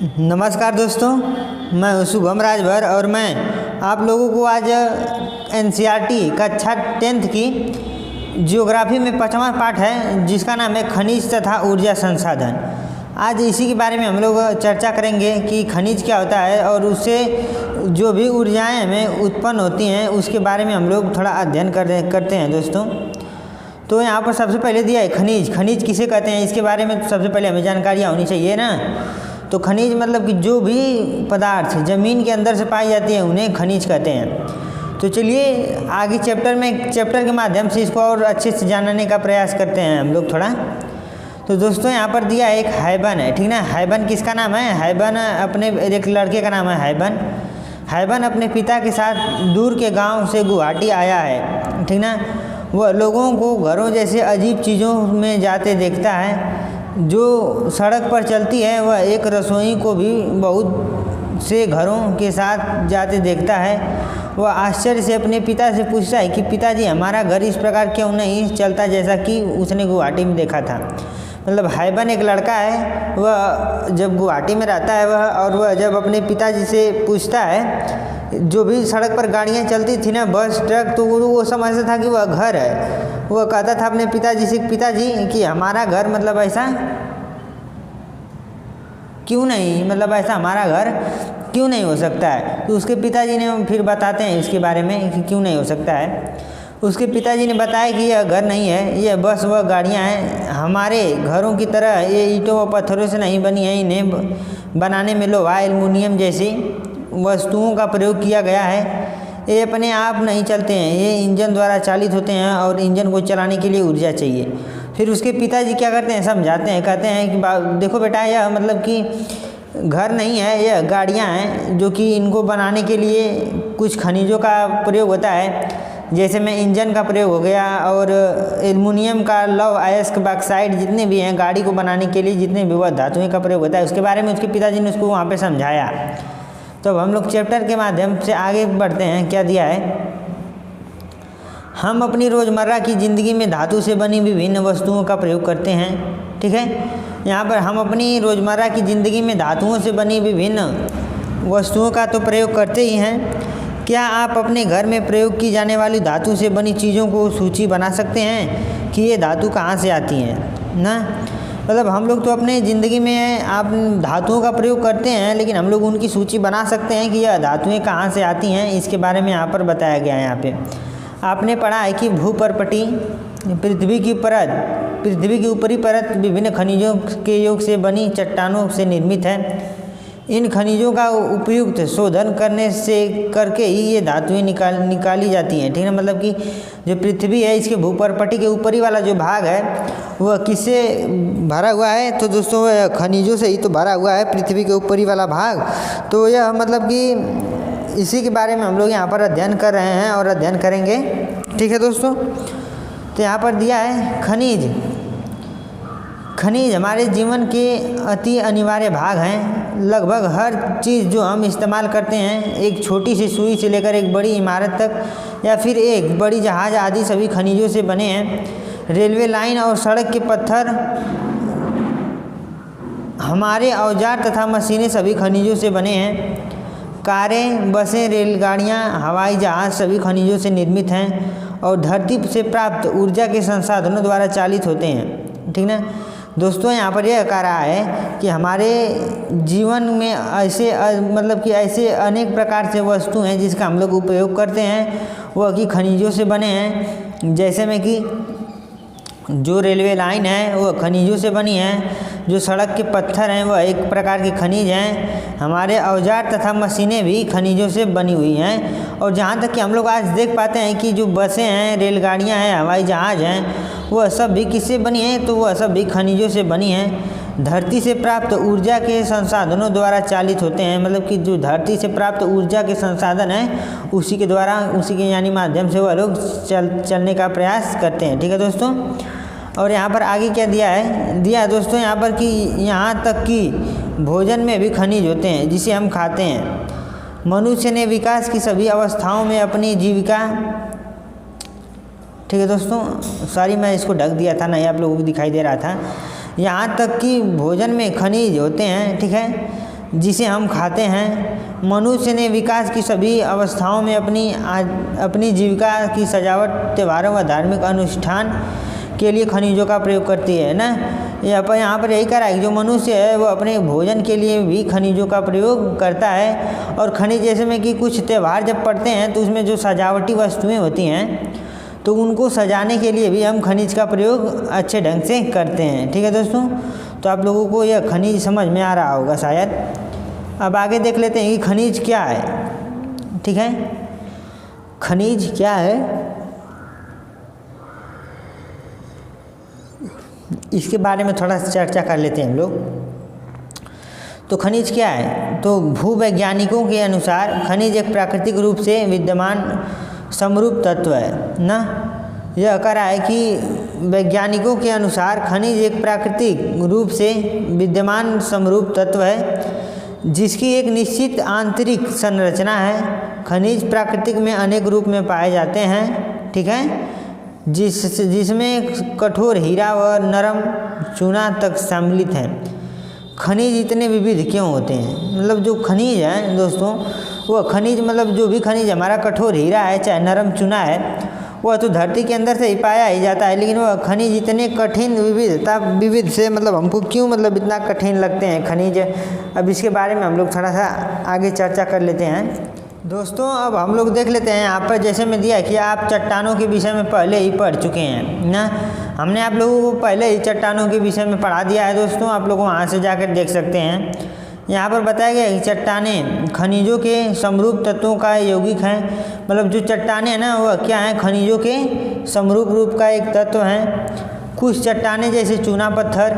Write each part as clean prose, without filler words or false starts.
नमस्कार दोस्तों, मैं हूं शुभम राजभर और मैं आप लोगों को आज एनसीईआरटी कक्षा 10th की ज्योग्राफी में 5वां पाठ है जिसका नाम है खनिज तथा ऊर्जा संसाधन। आज इसी के बारे में हम लोग चर्चा करेंगे कि खनिज क्या होता है और उससे जो भी ऊर्जाएं हमें उत्पन्न होती हैं उसके बारे में हम लोग थोड़ा अध्ययन करते हैं दोस्तों। तो यहाँ पर सबसे पहले दिया है खनिज किसे कहते हैं, इसके बारे में सबसे पहले हमें जानकारियाँ होनी चाहिए ना। तो खनिज मतलब कि जो भी पदार्थ ज़मीन के अंदर से पाई जाती है उन्हें खनिज कहते हैं। तो चलिए आगे चैप्टर के माध्यम से इसको और अच्छे से जानने का प्रयास करते हैं हम लोग थोड़ा। तो दोस्तों यहाँ पर दिया एक हैबन है, ठीक ना। हैबन किसका नाम है? हैबन अपने एक लड़के का नाम है हैबन अपने पिता के साथ दूर के गांव से गुवाहाटी आया है, ठीक ना। वह लोगों को घरों जैसे अजीब चीज़ों में जाते देखता है। जो सड़क पर चलती है वह एक रसोई को भी बहुत से घरों के साथ जाते देखता है। वह आश्चर्य से अपने पिता से पूछता है कि पिताजी, हमारा घर इस प्रकार क्यों नहीं चलता जैसा कि उसने गुवाहाटी में देखा था। मतलब हैबन एक लड़का है, वह जब गुवाहाटी में रहता है वह जब अपने पिताजी से पूछता है, जो भी सड़क पर गाड़ियाँ चलती थी ना, बस ट्रक, तो वो समझता था कि वह घर है। वह कहता था अपने पिताजी से, पिताजी कि हमारा घर मतलब ऐसा क्यों नहीं, मतलब ऐसा हमारा घर क्यों नहीं हो सकता है। तो उसके पिताजी ने फिर बताते हैं इसके बारे में कि क्यों नहीं हो सकता है। उसके पिताजी ने बताया कि यह घर नहीं है, यह बस वह गाड़ियाँ हैं। हमारे घरों की तरह ये ईंटों व पत्थरों से नहीं बनी है। इन्हें बनाने में लोहा, एल्युमिनियम जैसी वस्तुओं का प्रयोग किया गया है। ये अपने आप नहीं चलते हैं, ये इंजन द्वारा चालित होते हैं और इंजन को चलाने के लिए ऊर्जा चाहिए। फिर उसके पिताजी क्या करते हैं, समझाते हैं, कहते हैं कि देखो बेटा, यह मतलब कि घर नहीं है, यह गाड़ियाँ हैं जो कि इनको बनाने के लिए कुछ खनिजों का प्रयोग होता है। जैसे में इंजन का प्रयोग हो गया और एल्युमिनियम का, लौह अयस्क, बॉक्साइट, जितने भी हैं गाड़ी को बनाने के लिए जितने भी वह धातुएं का प्रयोग होता है, उसके बारे में उसके पिताजी ने उसको वहाँ पे समझाया। तो अब हम लोग चैप्टर के माध्यम से आगे बढ़ते हैं। क्या दिया है? हम अपनी रोज़मर्रा की ज़िंदगी में धातु से बनी विभिन्न वस्तुओं का प्रयोग करते हैं, ठीक है। यहाँ पर हम अपनी रोज़मर्रा की ज़िंदगी में धातुओं से बनी विभिन्न वस्तुओं का तो प्रयोग करते ही हैं। क्या आप अपने घर में प्रयोग की जाने वाली धातु से बनी चीज़ों को सूची बना सकते हैं कि ये धातु कहाँ से आती हैं ना। मतलब हम लोग तो अपने ज़िंदगी में आप धातुओं का प्रयोग करते हैं, लेकिन हम लोग उनकी सूची बना सकते हैं कि यह धातुएं कहाँ से आती हैं। इसके बारे में यहाँ पर बताया गया है। यहाँ पे आपने पढ़ा है कि भूपर्पटी, पृथ्वी की ऊपरी परत विभिन्न खनिजों के योग से बनी चट्टानों से निर्मित है। इन खनिजों का उपयुक्त शोधन करके ही ये धातुएं निकाली जाती हैं, ठीक है। मतलब कि जो पृथ्वी है, इसके भूपर्पटी के ऊपरी वाला जो भाग है वह किससे भरा हुआ है? तो दोस्तों वह खनिजों से ही तो भरा हुआ है, पृथ्वी के ऊपरी वाला भाग। तो यह मतलब कि इसी के बारे में हम लोग यहाँ पर अध्ययन कर रहे हैं और अध्ययन करेंगे, ठीक है दोस्तों। तो यहाँ पर दिया है खनिज हमारे जीवन के अति अनिवार्य भाग हैं। लगभग हर चीज़ जो हम इस्तेमाल करते हैं, एक छोटी सी सुई से लेकर एक बड़ी इमारत तक या फिर एक बड़ी जहाज आदि, सभी खनिजों से बने हैं। रेलवे लाइन और सड़क के पत्थर, हमारे औजार तथा मशीनें सभी खनिजों से बने हैं। कारें, बसें, रेलगाड़ियाँ, हवाई जहाज़ सभी खनिजों से निर्मित हैं और धरती से प्राप्त ऊर्जा के संसाधनों द्वारा चालित होते हैं, ठीक ना। दोस्तों यहाँ पर यह कह रहा है कि हमारे जीवन में ऐसे मतलब कि ऐसे अनेक प्रकार से वस्तु हैं जिसका हम लोग उपयोग करते हैं, वह कि खनिजों से बने हैं। जैसे में कि जो रेलवे लाइन है वह खनिजों से बनी है, जो सड़क के पत्थर हैं वह एक प्रकार के खनिज हैं, हमारे औजार तथा मशीनें भी खनिजों से बनी हुई हैं। और जहाँ तक कि हम लोग आज देख पाते हैं कि जो बसें हैं, रेलगाड़ियाँ हैं, हवाई जहाज़ हैं, वह सब भी किससे बनी हैं? तो वह सब भी खनिजों से बनी हैं। धरती से प्राप्त ऊर्जा के संसाधनों द्वारा चालित होते हैं। मतलब कि जो धरती से प्राप्त ऊर्जा के संसाधन हैं उसी के यानी माध्यम से वह लोग चलने का प्रयास करते हैं, ठीक है दोस्तों। और यहाँ पर आगे क्या दिया है दोस्तों यहाँ पर कि यहाँ तक कि भोजन में भी खनिज होते हैं जिसे हम खाते हैं। मनुष्य ने विकास की सभी अवस्थाओं में अपनी जीविका, ठीक है दोस्तों, सॉरी मैं इसको ढक दिया था, नहीं आप लोगों को दिखाई दे रहा था। यहाँ तक कि भोजन में खनिज होते हैं, ठीक है। जिसे हम खाते हैं। मनुष्य ने विकास की सभी अवस्थाओं में अपनी जीविका की सजावट, त्योहारों व धार्मिक अनुष्ठान के लिए खनिजों का प्रयोग करती है ना। यहाँ पर यही करा है कि जो मनुष्य है वो अपने भोजन के लिए भी खनिजों का प्रयोग करता है। और खनिज जैसे में कि कुछ त्यौहार जब पड़ते हैं तो उसमें जो सजावटी वस्तुएं होती हैं तो उनको सजाने के लिए भी हम खनिज का प्रयोग अच्छे ढंग से करते हैं। ठीक है दोस्तों, तो आप लोगों को यह खनिज समझ में आ रहा होगा शायद। अब आगे देख लेते हैं कि खनिज क्या है। ठीक है, खनिज क्या है इसके बारे में थोड़ा चर्चा कर लेते हैं हम लोग। तो खनिज क्या है, तो भूवैज्ञानिकों के अनुसार खनिज एक प्राकृतिक रूप से विद्यमान समरूप तत्व है ना। यह करा है कि वैज्ञानिकों के अनुसार खनिज एक प्राकृतिक रूप से विद्यमान समरूप तत्व है जिसकी एक निश्चित आंतरिक संरचना है। खनिज प्राकृतिक में अनेक रूप में पाए जाते हैं। ठीक है, जिसमें कठोर हीरा व नरम चूना तक सम्मिलित हैं। खनिज इतने विविध क्यों होते हैं, मतलब जो खनिज है दोस्तों, वह खनिज मतलब जो भी खनिज हमारा कठोर हीरा है चाहे नरम चूना है वह तो धरती के अंदर से ही पाया ही जाता है, लेकिन वह खनिज इतने कठिन विविध से मतलब हमको क्यों मतलब इतना कठिन लगते हैं खनिज। अब इसके बारे में हम लोग थोड़ा सा आगे चर्चा कर लेते हैं दोस्तों। अब हम लोग देख लेते हैं यहाँ पर जैसे मैं दिया कि आप चट्टानों के विषय में पहले ही पढ़ चुके हैं ना। हमने आप लोगों को पहले ही चट्टानों के विषय में पढ़ा दिया है दोस्तों, आप लोग वहाँ से जाकर देख सकते हैं। यहाँ पर बताया गया कि चट्टानें खनिजों के समरूप तत्वों का यौगिक हैं। मतलब जो चट्टानें हैं ना वह क्या हैं, खनिजों के समरूप रूप का एक तत्व हैं। कुछ चट्टानें जैसे चूना पत्थर,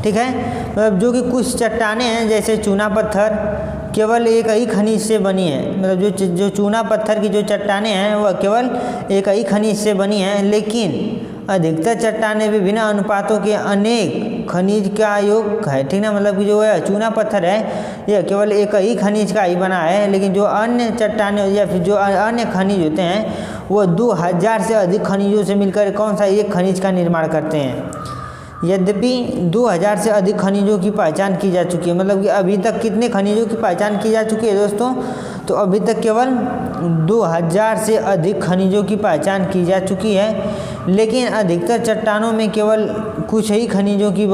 ठीक है, मतलब जो कि कुछ चट्टानें हैं जैसे चूना पत्थर केवल एक ही खनिज से बनी है। मतलब जो चूना पत्थर की जो चट्टानें हैं वह केवल एक ही खनिज से बनी हैं, लेकिन अधिकतर चट्टानें विभिन्न अनुपातों के अनेक खनिज का योग है। ठीक ना, मतलब कि जो है चूना पत्थर है यह केवल एक ही खनिज का ही बना है, लेकिन जो अन्य चट्टानें या फिर जो अन्य खनिज होते हैं वो 2000 से अधिक खनिजों से मिलकर कौन सा एक खनिज का निर्माण करते हैं। यद्यपि 2000 से अधिक खनिजों की पहचान की जा चुकी है। मतलब कि अभी तक कितने खनिजों की पहचान की जा चुकी है दोस्तों, तो अभी तक केवल 2000 से अधिक खनिजों की पहचान की जा चुकी है, लेकिन अधिकतर चट्टानों में केवल कुछ ही खनिजों की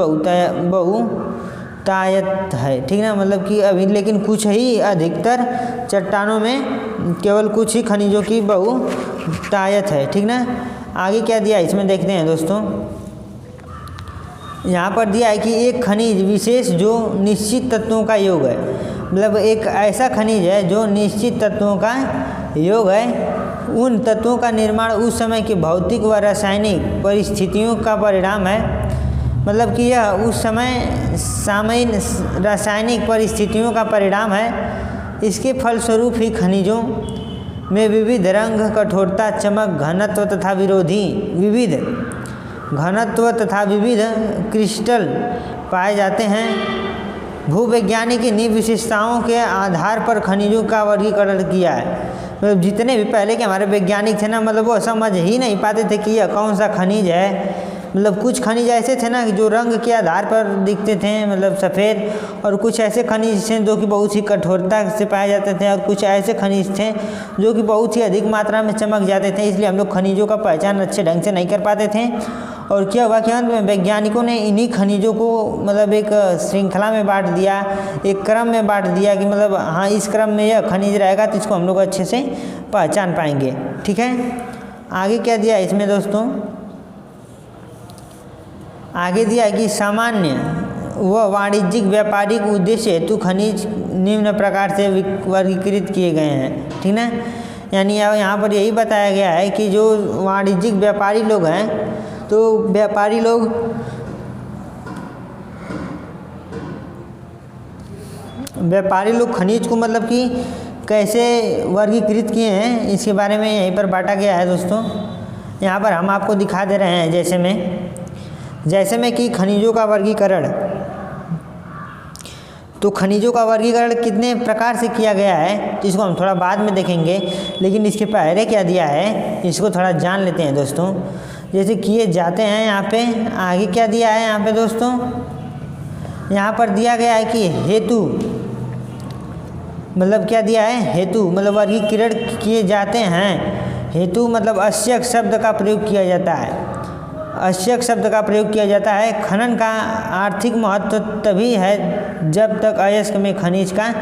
बहुतायत है। ठीक ना, मतलब कि अभी लेकिन कुछ ही अधिकतर चट्टानों में केवल कुछ ही खनिजों की बहुतायत है। ठीक ना, आगे क्या दिया इसमें देखते हैं दोस्तों। यहाँ पर दिया है कि एक खनिज विशेष जो निश्चित तत्वों का योग है। मतलब एक ऐसा खनिज है जो निश्चित तत्वों का योग है। उन तत्वों का निर्माण उस समय की भौतिक व रासायनिक परिस्थितियों का परिणाम है। मतलब कि यह उस समय सामान्य रासायनिक परिस्थितियों का परिणाम है। इसके फलस्वरूप ही खनिजों में विविध रंग, कठोरता, चमक, घनत्व तथा विविध क्रिस्टल पाए जाते हैं। भूवैज्ञानिक इन्हीं विशेषताओं के आधार पर खनिजों का वर्गीकरण किया है। मतलब जितने भी पहले के हमारे वैज्ञानिक थे ना, मतलब वो समझ ही नहीं पाते थे कि यह कौन सा खनिज है। मतलब कुछ खनिज ऐसे थे ना जो रंग के आधार पर दिखते थे, मतलब सफ़ेद, और कुछ ऐसे खनिज थे जो कि बहुत ही कठोरता से पाए जाते थे, और कुछ ऐसे खनिज थे जो कि बहुत ही अधिक मात्रा में चमक जाते थे। इसलिए हम लोग खनिजों का पहचान अच्छे ढंग से नहीं कर पाते थे। और क्या हुआ कि अंत में वैज्ञानिकों ने इन्हीं खनिजों को मतलब एक श्रृंखला में बांट दिया, एक क्रम में बांट दिया कि मतलब हाँ इस क्रम में यह खनिज रहेगा तो इसको हम लोग अच्छे से पहचान पाएंगे। ठीक है, आगे क्या दिया इसमें दोस्तों, आगे दिया है कि सामान्य व वाणिज्यिक व्यापारिक उद्देश्य हेतु खनिज निम्न प्रकार से वर्गीकृत किए गए हैं। ठीक ना, यानी यहाँ पर यही बताया गया है कि जो वाणिज्यिक व्यापारी लोग हैं, तो व्यापारी लोग खनिज को मतलब कि कैसे वर्गीकृत किए हैं इसके बारे में यहीं पर बांटा गया है दोस्तों। यहाँ पर हम आपको दिखा दे रहे हैं जैसे में कि खनिजों का वर्गीकरण। तो खनिजों का वर्गीकरण कितने प्रकार से किया गया है तो इसको हम थोड़ा बाद में देखेंगे, लेकिन इसके पहले क्या दिया है इसको थोड़ा जान लेते हैं दोस्तों। जैसे किए जाते हैं यहाँ पे, आगे क्या दिया है यहाँ पे दोस्तों, यहाँ पर दिया गया है कि हेतु मतलब क्या दिया है, हेतु मतलब वर्गीकरण किए जाते हैं। हेतु मतलब अश्यक शब्द का प्रयोग किया जाता है, अश्यक शब्द का प्रयोग किया जाता है। खनन का आर्थिक महत्व तभी है जब तक अयस्क में खनिज का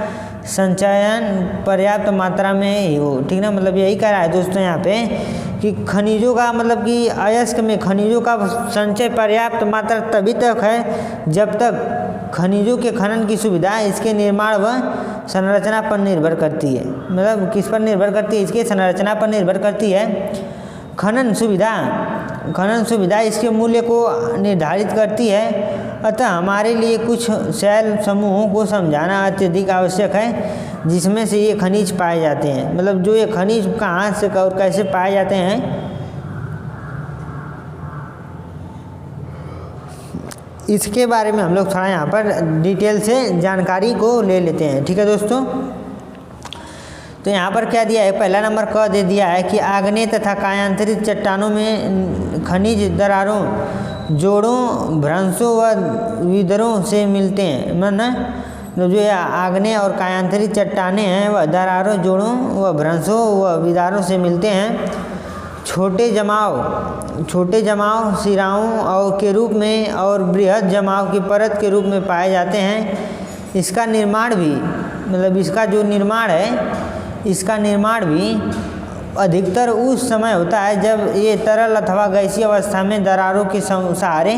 संचयन पर्याप्त मात्रा में हो, ठीक ना। मतलब यही कह रहा है दोस्तों यहाँ पे कि खनिजों का मतलब कि अयस्क में खनिजों का संचय पर्याप्त मात्रा तभी तक है जब तक खनिजों के खनन की सुविधा इसके निर्माण व संरचना पर निर्भर करती है। मतलब किस पर निर्भर करती है, इसके संरचना पर निर्भर करती है। खनन सुविधा इसके मूल्य को निर्धारित करती है। अतः हमारे लिए कुछ शैल समूहों को समझाना अत्यधिक आवश्यक है जिसमें से ये खनिज पाए जाते हैं। मतलब जो ये खनिज कहाँ से और कैसे पाए जाते हैं इसके बारे में हम लोग थोड़ा यहाँ पर डिटेल से जानकारी को ले लेते हैं, ठीक है दोस्तों। तो यहाँ पर क्या दिया है, पहला नंबर क दे दिया है कि आग्नेय तथा कायांतरित चट्टानों में खनिज दरारों, जोड़ों, भ्रंशों व विदरों से मिलते हैं। मतलब जो आग्नेय और कायांतरित चट्टानें हैं वह दरारों, जोड़ों व भ्रंशों व विदारों से मिलते हैं। छोटे जमाव सिराओं और के रूप में और बृहद जमाव की परत के रूप में पाए जाते हैं। इसका निर्माण भी मतलब इसका जो निर्माण है इसका निर्माण भी अधिकतर उस समय होता है जब ये तरल अथवा गैसीय अवस्था में दरारों के सहारे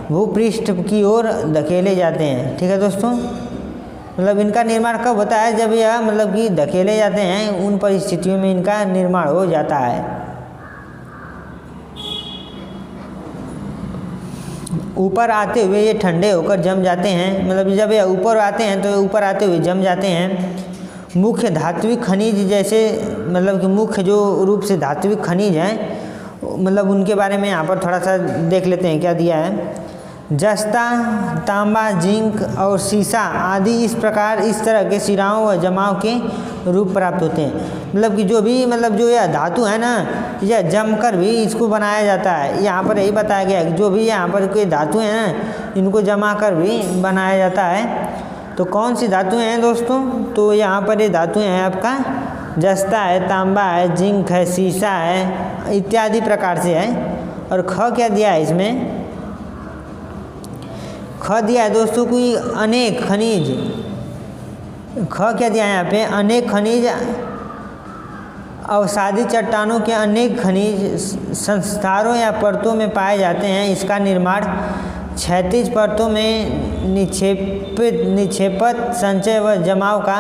भूपृष्ठ की ओर धकेले जाते हैं, ठीक है दोस्तों। मतलब इनका निर्माण कब होता है, जब यह मतलब कि धकेले जाते हैं, उन परिस्थितियों में इनका निर्माण हो जाता है। ऊपर आते हुए ये ठंडे होकर जम जाते हैं। मतलब जब ये ऊपर आते हैं तो ऊपर आते हुए जम जाते हैं। मुख्य धात्विक खनिज जैसे मतलब कि मुख्य जो रूप से धात्विक खनिज हैं मतलब उनके बारे में यहाँ पर थोड़ा सा देख लेते हैं क्या दिया है। जस्ता, तांबा, जिंक और सीसा आदि इस तरह के सिराओं व जमाव के रूप प्राप्त होते हैं। मतलब कि जो भी मतलब जो यह धातु है ना यह जमकर भी इसको बनाया जाता है। यहाँ पर यही बताया गया है कि जो भी यहाँ पर कोई धातु है ना इनको जमा कर भी बनाया जाता है। तो कौन सी धातुएं हैं दोस्तों, तो यहाँ पर ये धातुएं हैं आपका जस्ता है, तांबा है, जिंक है, सीसा है इत्यादि प्रकार से है। और ख क्या दिया है इसमें, ख दिया है दोस्तों कोई अनेक खनिज। ख क्या दिया है यहाँ पे, अनेक खनिज अवसादी चट्टानों के अनेक खनिज संस्थारों या परतों में पाए जाते हैं। इसका निर्माण क्षैतिज परतों में निक्षेपत संचय व जमाव का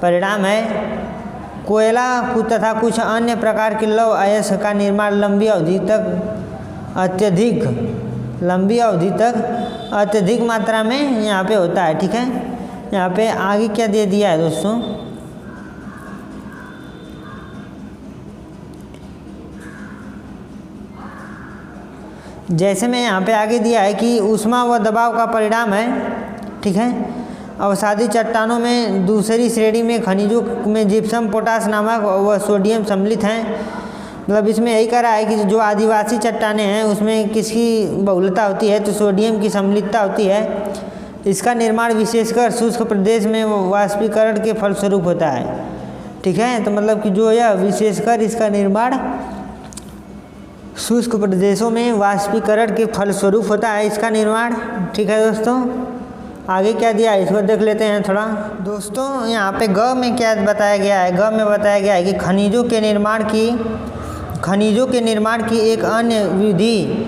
परिणाम है। कोयला तथा कुछ अन्य प्रकार के लौह अयस्क का निर्माण लंबी अवधि तक अत्यधिक मात्रा में यहाँ पे होता है, ठीक है। यहाँ पे आगे क्या दे दिया है दोस्तों, जैसे मैं यहाँ पे आगे दिया है कि ऊष्मा व दबाव का परिणाम है, ठीक है। अवसादी चट्टानों में दूसरी श्रेणी में खनिजों में जिप्सम, पोटाश नामक व सोडियम सम्मिलित हैं। मतलब इसमें यही कह रहा है कि जो आदिवासी चट्टानें हैं उसमें किसकी बहुलता होती है, तो सोडियम की सम्मिलितता होती है। इसका निर्माण विशेषकर शुष्क प्रदेश में वाष्पीकरण के फलस्वरूप होता है, ठीक है। तो मतलब कि जो यह विशेषकर इसका निर्माण शुष्क प्रदेशों में वाष्पीकरण के फलस्वरूप होता है इसका निर्माण, ठीक है दोस्तों। आगे क्या दिया है इसको देख लेते हैं थोड़ा दोस्तों। यहाँ पे ग में क्या बताया गया है, ग में बताया गया है कि खनिजों के निर्माण की एक अन्य विधि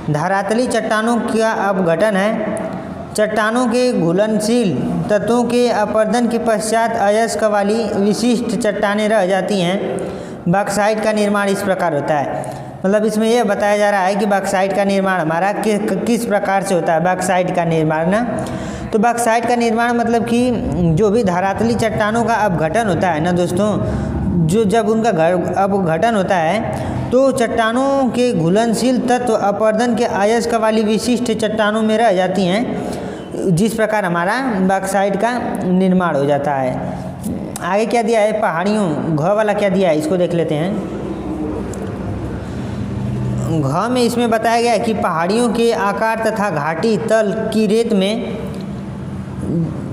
धरातली चट्टानों का अपघटन है। चट्टानों के घुलनशील तत्वों के अपरदन के पश्चात अयस्क वाली विशिष्ट चट्टानें रह जाती हैं। बॉक्साइट का निर्माण इस प्रकार होता है। मतलब इसमें यह बताया जा रहा है कि बॉक्साइट का निर्माण हमारा किस प्रकार से होता है। बॉक्साइट का निर्माण ना, तो बॉक्साइट का निर्माण मतलब कि जो भी धरातली चट्टानों का अपघटन होता है ना दोस्तों, जो जब उनका अपघटन होता है तो चट्टानों के घुलनशील तत्व अपरदन के अयस्क वाली विशिष्ट चट्टानों में रह जाती हैं, जिस प्रकार हमारा बॉक्साइट का निर्माण हो जाता है। आगे क्या दिया है, पहाड़ियों, घ वाला क्या दिया है इसको देख लेते हैं। घ में इसमें बताया गया है कि पहाड़ियों के आकार तथा घाटी तल की रेत में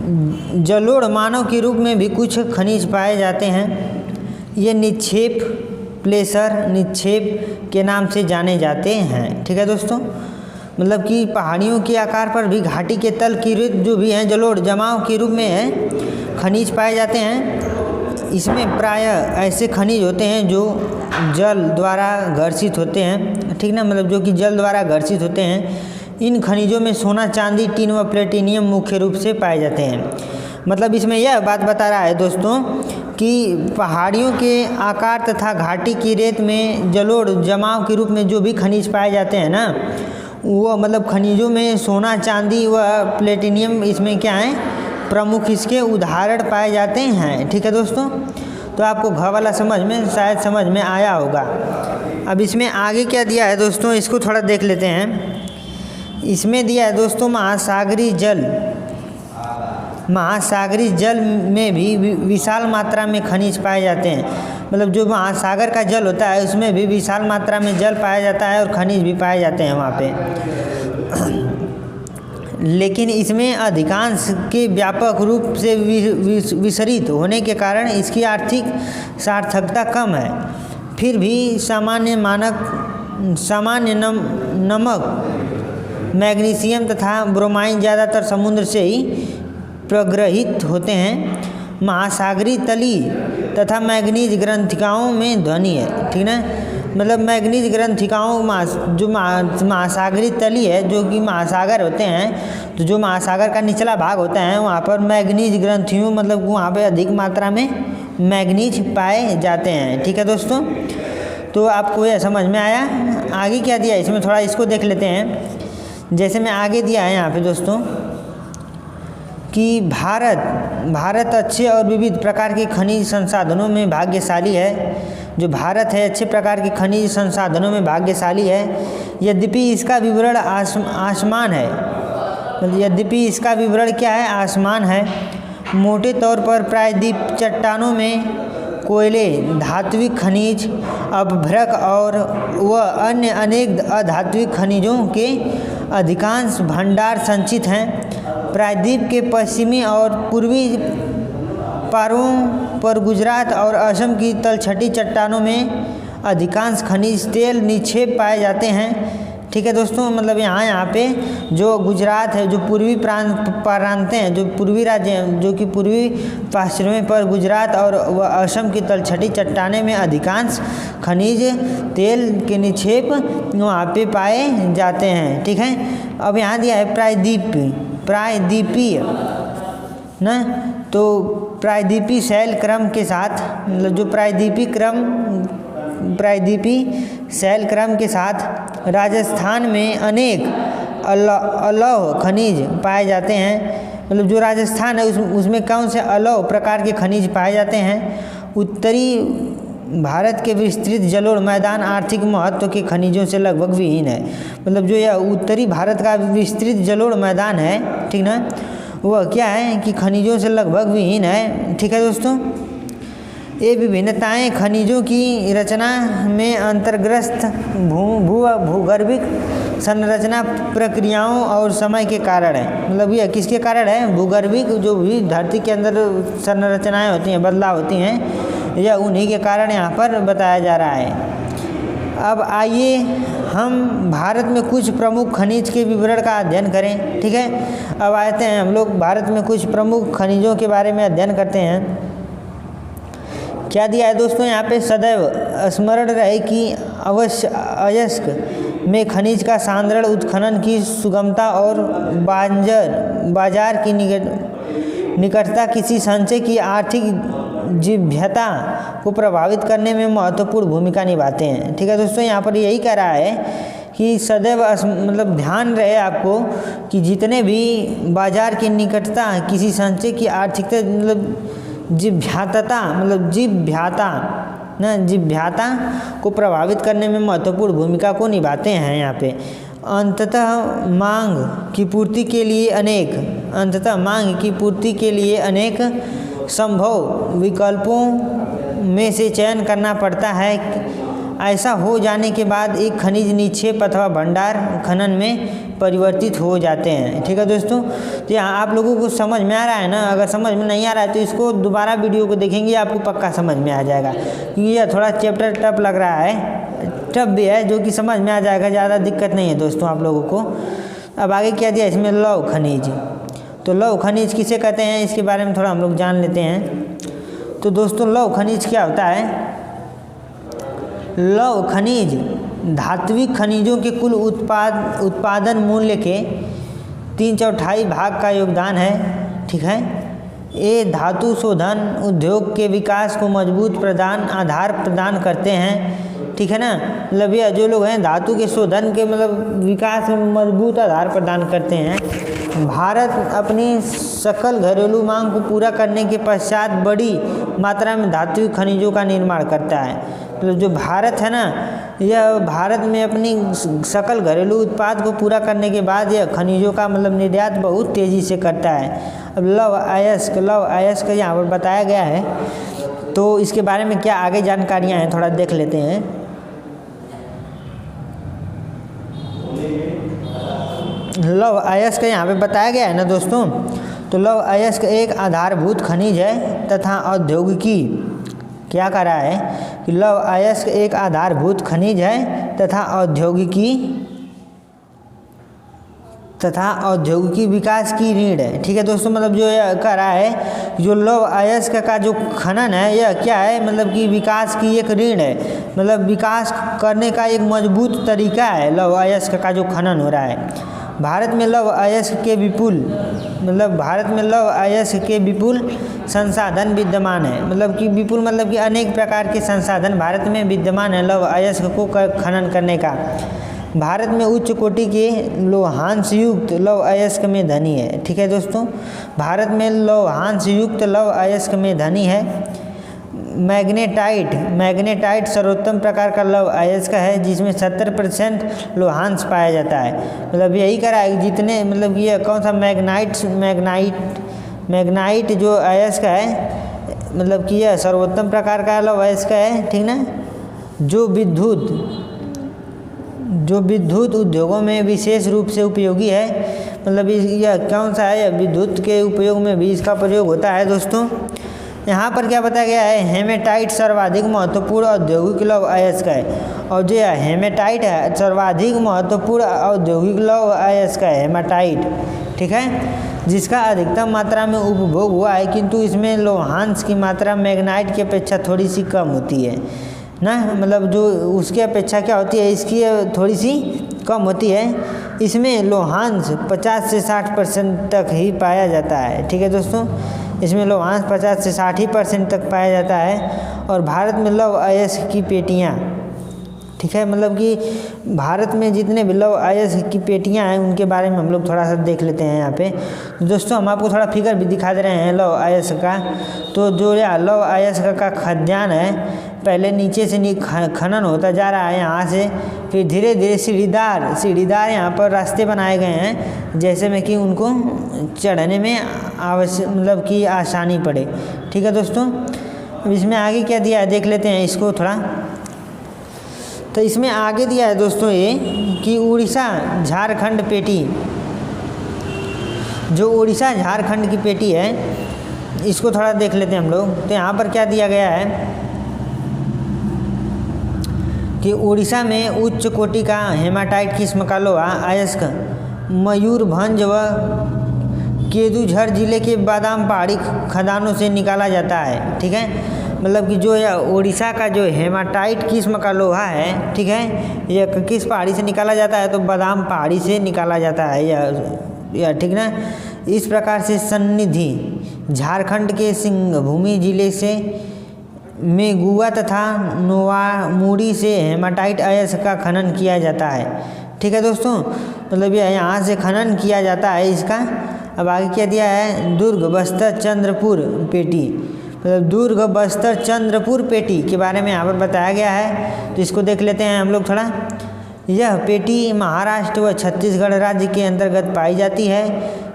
जलोढ़ मानव के रूप में भी कुछ खनिज पाए जाते हैं। ये निक्षेप प्लेसर निक्षेप के नाम से जाने जाते हैं। ठीक है दोस्तों, मतलब कि पहाड़ियों के आकार पर भी घाटी के तल की रेत जो भी हैं जलोढ़ जमाव के रूप में है खनिज पाए जाते हैं। इसमें प्रायः ऐसे खनिज होते हैं जो जल द्वारा घर्षित होते हैं। ठीक ना, मतलब जो कि जल द्वारा घर्षित होते हैं। इन खनिजों में सोना, चांदी, टिन व प्लेटिनियम मुख्य रूप से पाए जाते हैं। मतलब इसमें यह बात बता रहा है दोस्तों कि पहाड़ियों के आकार तथा घाटी की रेत में जलोढ़ जमाव के रूप में जो भी खनिज पाए जाते हैं ना, वो मतलब खनिजों में सोना, चांदी व प्लेटिनियम इसमें क्या है, प्रमुख इसके उदाहरण पाए जाते हैं। ठीक है दोस्तों, तो आपको घ वाला समझ में शायद समझ में आया होगा। अब इसमें आगे क्या दिया है दोस्तों, इसको थोड़ा देख लेते हैं। इसमें दिया है दोस्तों महासागरीय जल। महासागरीय जल में भी विशाल मात्रा में खनिज पाए जाते हैं। मतलब जो महासागर का जल होता है उसमें भी विशाल मात्रा में जल पाया जाता है और खनिज भी पाए जाते हैं वहाँ पे। लेकिन इसमें अधिकांश के व्यापक रूप से विसरित होने के कारण इसकी आर्थिक सार्थकता कम है। फिर भी सामान्य नमक, मैग्नीशियम तथा ब्रोमाइन ज़्यादातर समुद्र से ही प्रग्रहित होते हैं। महासागरीय तली तथा मैग्नीज ग्रंथिकाओं में ध्वनि है। ठीक ना, मतलब मैग्नीज ग्रंथिकाओं जो महासागरीय तली है जो कि महासागर होते हैं, तो जो महासागर का निचला भाग होता है वहाँ पर मैग्नीज ग्रंथियों मतलब वहाँ पे अधिक मात्रा में मैग्नीज पाए जाते हैं। ठीक है दोस्तों, तो आपको यह समझ में आया। आगे क्या दिया इसमें थोड़ा इसको देख लेते हैं। जैसे मैं आगे दिया है यहाँ पे दोस्तों कि भारत अच्छे और विविध प्रकार के खनिज संसाधनों में भाग्यशाली है। जो भारत है अच्छे प्रकार के खनिज संसाधनों में भाग्यशाली है। यद्यपि इसका विवरण आसमान है। यद्यपि इसका विवरण क्या है, आसमान है। मोटे तौर पर प्रायद्वीप चट्टानों में कोयले, धात्विक खनिज, अपभ्रक और व अन्य अनेक अधात्विक खनिजों के अधिकांश भंडार संचित हैं। प्रायद्वीप के पश्चिमी और पूर्वी पारों पर गुजरात और असम की तलछटी चट्टानों में अधिकांश खनिज तेल निक्षेप पाए जाते हैं। ठीक है दोस्तों, मतलब यहाँ पे जो गुजरात है, जो पूर्वी प्रांत हैं, जो पूर्वी राज्य हैं, जो कि पूर्वी पश्चिमी पर गुजरात और असम की तलछटी चट्टाने में अधिकांश खनिज तेल के निक्षेप वहाँ पे पाए जाते हैं। ठीक है, अब यहाँ दिया है प्रायद्वीपीय ना, तो प्रायद्वीपीय शैल क्रम के साथ, मतलब जो प्रायद्वीपीय शैल क्रम के साथ राजस्थान में अनेक अलौह खनिज पाए जाते हैं। मतलब जो राजस्थान है उसमें कौन से अलौह प्रकार के खनिज पाए जाते हैं। उत्तरी भारत के विस्तृत जलोढ़ मैदान आर्थिक महत्व के खनिजों से लगभग विहीन है। मतलब जो यह उत्तरी भारत का विस्तृत जलोढ़ मैदान है, ठीक ना, वह क्या है कि खनिजों से लगभग विहीन है। ठीक है दोस्तों, ये विभिन्नताएं खनिजों की रचना में अंतर्ग्रस्त भूगर्भिक संरचना प्रक्रियाओं और समय के कारण है। मतलब यह किसके कारण है, भूगर्भिक जो भी धरती के अंदर संरचनाएं होती हैं, बदलाव होती हैं, यह उन्हीं के कारण यहाँ पर बताया जा रहा है। अब आइए हम भारत में कुछ प्रमुख खनिज के विवरण का अध्ययन करें। ठीक है, अब आते हैं हम लोग भारत में कुछ प्रमुख खनिजों के बारे में अध्ययन करते हैं। क्या दिया है दोस्तों यहाँ पे, सदैव स्मरण रहे कि अयस्क में खनिज का सांद्रण उत्खनन की सुगमता और बाजार की निकटता किसी संचय की आर्थिक जीभ्यता को प्रभावित करने में महत्वपूर्ण भूमिका निभाते हैं। ठीक है दोस्तों, यहाँ पर यही कह रहा है कि सदैव मतलब ध्यान रहे आपको कि जितने भी बाजार की निकटता किसी संचय की आर्थिकता मतलब जिभ्याता को प्रभावित करने में महत्वपूर्ण भूमिका को निभाते हैं। यहाँ पे अंततः मांग की पूर्ति के लिए अनेक संभव विकल्पों में से चयन करना पड़ता है। ऐसा हो जाने के बाद एक खनिज निक्षेप अथवा भंडार खनन में परिवर्तित हो जाते हैं। ठीक है दोस्तों, तो यहाँ आप लोगों को समझ में आ रहा है ना? अगर समझ में नहीं आ रहा है तो इसको दोबारा वीडियो को देखेंगे, आपको पक्का समझ में आ जाएगा, क्योंकि यह थोड़ा चैप्टर टफ लग रहा है, टफ भी है, जो कि समझ में आ जाएगा, ज़्यादा दिक्कत नहीं है दोस्तों आप लोगों को। अब आगे क्या दिया इसमें, लौह खनिज। तो लौह खनिज किसे कहते हैं, इसके बारे में थोड़ा हम लोग जान लेते हैं। तो दोस्तों लौह खनिज क्या होता है? लौह खनिज धात्विक खनिजों के कुल उत्पादन मूल्य के 3/4 भाग का योगदान है। ठीक है, ये धातु शोधन उद्योग के विकास को मजबूत आधार प्रदान करते हैं। ठीक है ना, मतलब यह जो लोग हैं धातु के शोधन के मतलब विकास में मजबूत आधार प्रदान करते हैं। भारत अपनी सकल घरेलू मांग को पूरा करने के पश्चात बड़ी मात्रा में धात्विक खनिजों का निर्माण करता है। मतलब जो भारत है ना, यह भारत में अपनी सकल घरेलू उत्पाद को पूरा करने के बाद यह खनिजों का मतलब निर्यात बहुत तेज़ी से करता है। अब लौह अयस्क यहाँ पर बताया गया है, तो इसके बारे में क्या आगे जानकारियाँ हैं थोड़ा देख लेते हैं। लौह अयस्क यहाँ पे बताया गया है ना दोस्तों, तो लौह अयस्क एक आधारभूत खनिज है तथा औद्योगिकी क्या कर रहा है कि लौह अयस्क एक आधारभूत खनिज है तथा औद्योगिकी विकास की रीढ़ है। ठीक है दोस्तों, मतलब जो यह कर रहा है, जो लौह अयस्क का जो खनन है यह क्या है, मतलब कि विकास की एक रीढ़ है, मतलब विकास करने का एक मजबूत तरीका है लौह अयस्क का जो खनन हो रहा है। भारत में लौह अयस्क के विपुल संसाधन विद्यमान है। मतलब कि विपुल मतलब कि अनेक प्रकार के संसाधन भारत में विद्यमान है लौह अयस्क को खनन करने का। भारत में उच्च कोटि के लौहांश युक्त लौह अयस्क में धनी है। ठीक है दोस्तों, भारत में लौहांश युक्त लौह अयस्क में धनी है। मैग्नेटाइट सर्वोत्तम प्रकार का लौह अयस्क है जिसमें 70% लौहांश पाया जाता है। मतलब यही करा है जितने मतलब ये कौन सा मैग्नाइट जो अयस्क है, मतलब कि यह सर्वोत्तम प्रकार का लौह अयस्क है। ठीक ना, जो विद्युत उद्योगों में विशेष रूप से उपयोगी है। मतलब यह कौन सा है, विद्युत के उपयोग में भी इसका प्रयोग होता है दोस्तों। यहाँ पर क्या बताया गया है, हेमेटाइट सर्वाधिक महत्वपूर्ण औद्योगिक लौह अयस्क है। और जो हेमेटाइट है सर्वाधिक महत्वपूर्ण औद्योगिक लौह अयस्क है हेमाटाइट। ठीक है, जिसका अधिकतम मात्रा में उपभोग हुआ है, किंतु इसमें लौहांश की मात्रा मैग्नाइट की अपेक्षा थोड़ी सी कम होती है ना। मतलब जो उसकी अपेक्षा क्या होती है, इसकी थोड़ी सी कम होती है। इसमें लौहांश 50 से 60% तक ही पाया जाता है। ठीक है दोस्तों, इसमें लौहांश 50 से 60% तक पाया जाता है। और भारत में लौह अयस्क की पेटियाँ, ठीक है, मतलब कि भारत में जितने भी लौह अयस्क की पेटियाँ हैं उनके बारे में हम लोग थोड़ा सा देख लेते हैं यहाँ पे। दोस्तों हम आपको थोड़ा फिगर भी दिखा दे रहे हैं लौह अयस्क का। तो जो लौह अयस्क का खदान है, पहले नीचे से खनन होता जा रहा है यहाँ से, फिर धीरे धीरे सीढ़ीदार यहाँ पर रास्ते बनाए गए हैं, जैसे में कि उनको चढ़ने में आवश्यक मतलब कि आसानी पड़े। ठीक है दोस्तों, अब इसमें आगे क्या दिया है देख लेते हैं इसको थोड़ा। तो इसमें आगे दिया है दोस्तों ये कि उड़ीसा झारखंड पेटी, जो उड़ीसा झारखंड की पेटी है इसको थोड़ा देख लेते हैं हम लोग। तो यहाँ पर क्या दिया गया है कि उड़ीसा में उच्च कोटि का हेमाटाइट किस्म का लोहा अयस्क मयूरभंज व केदुझर जिले के बादाम पहाड़ी खदानों से निकाला जाता है। ठीक है, मतलब कि जो यह उड़ीसा का जो हेमाटाइट किस्म का लोहा है, ठीक है, यह किस पहाड़ी से निकाला जाता है, तो बादाम पहाड़ी से निकाला जाता है यह ठीक ना। इस प्रकार से सन्निधि झारखंड के सिंहभूमि जिले से मेगुआ तथा नोवामुड़ी से हेमाटाइट अयस्क का खनन किया जाता है। ठीक है दोस्तों, मतलब यह यहाँ से खनन किया जाता है इसका। अब आगे क्या दिया है, दुर्ग बस्तर चंद्रपुर पेटी, मतलब दुर्ग बस्तर चंद्रपुर पेटी के बारे में यहाँ पर बताया गया है। तो इसको देख लेते हैं हम लोग थोड़ा। यह पेटी महाराष्ट्र व छत्तीसगढ़ राज्य के अंतर्गत पाई जाती है।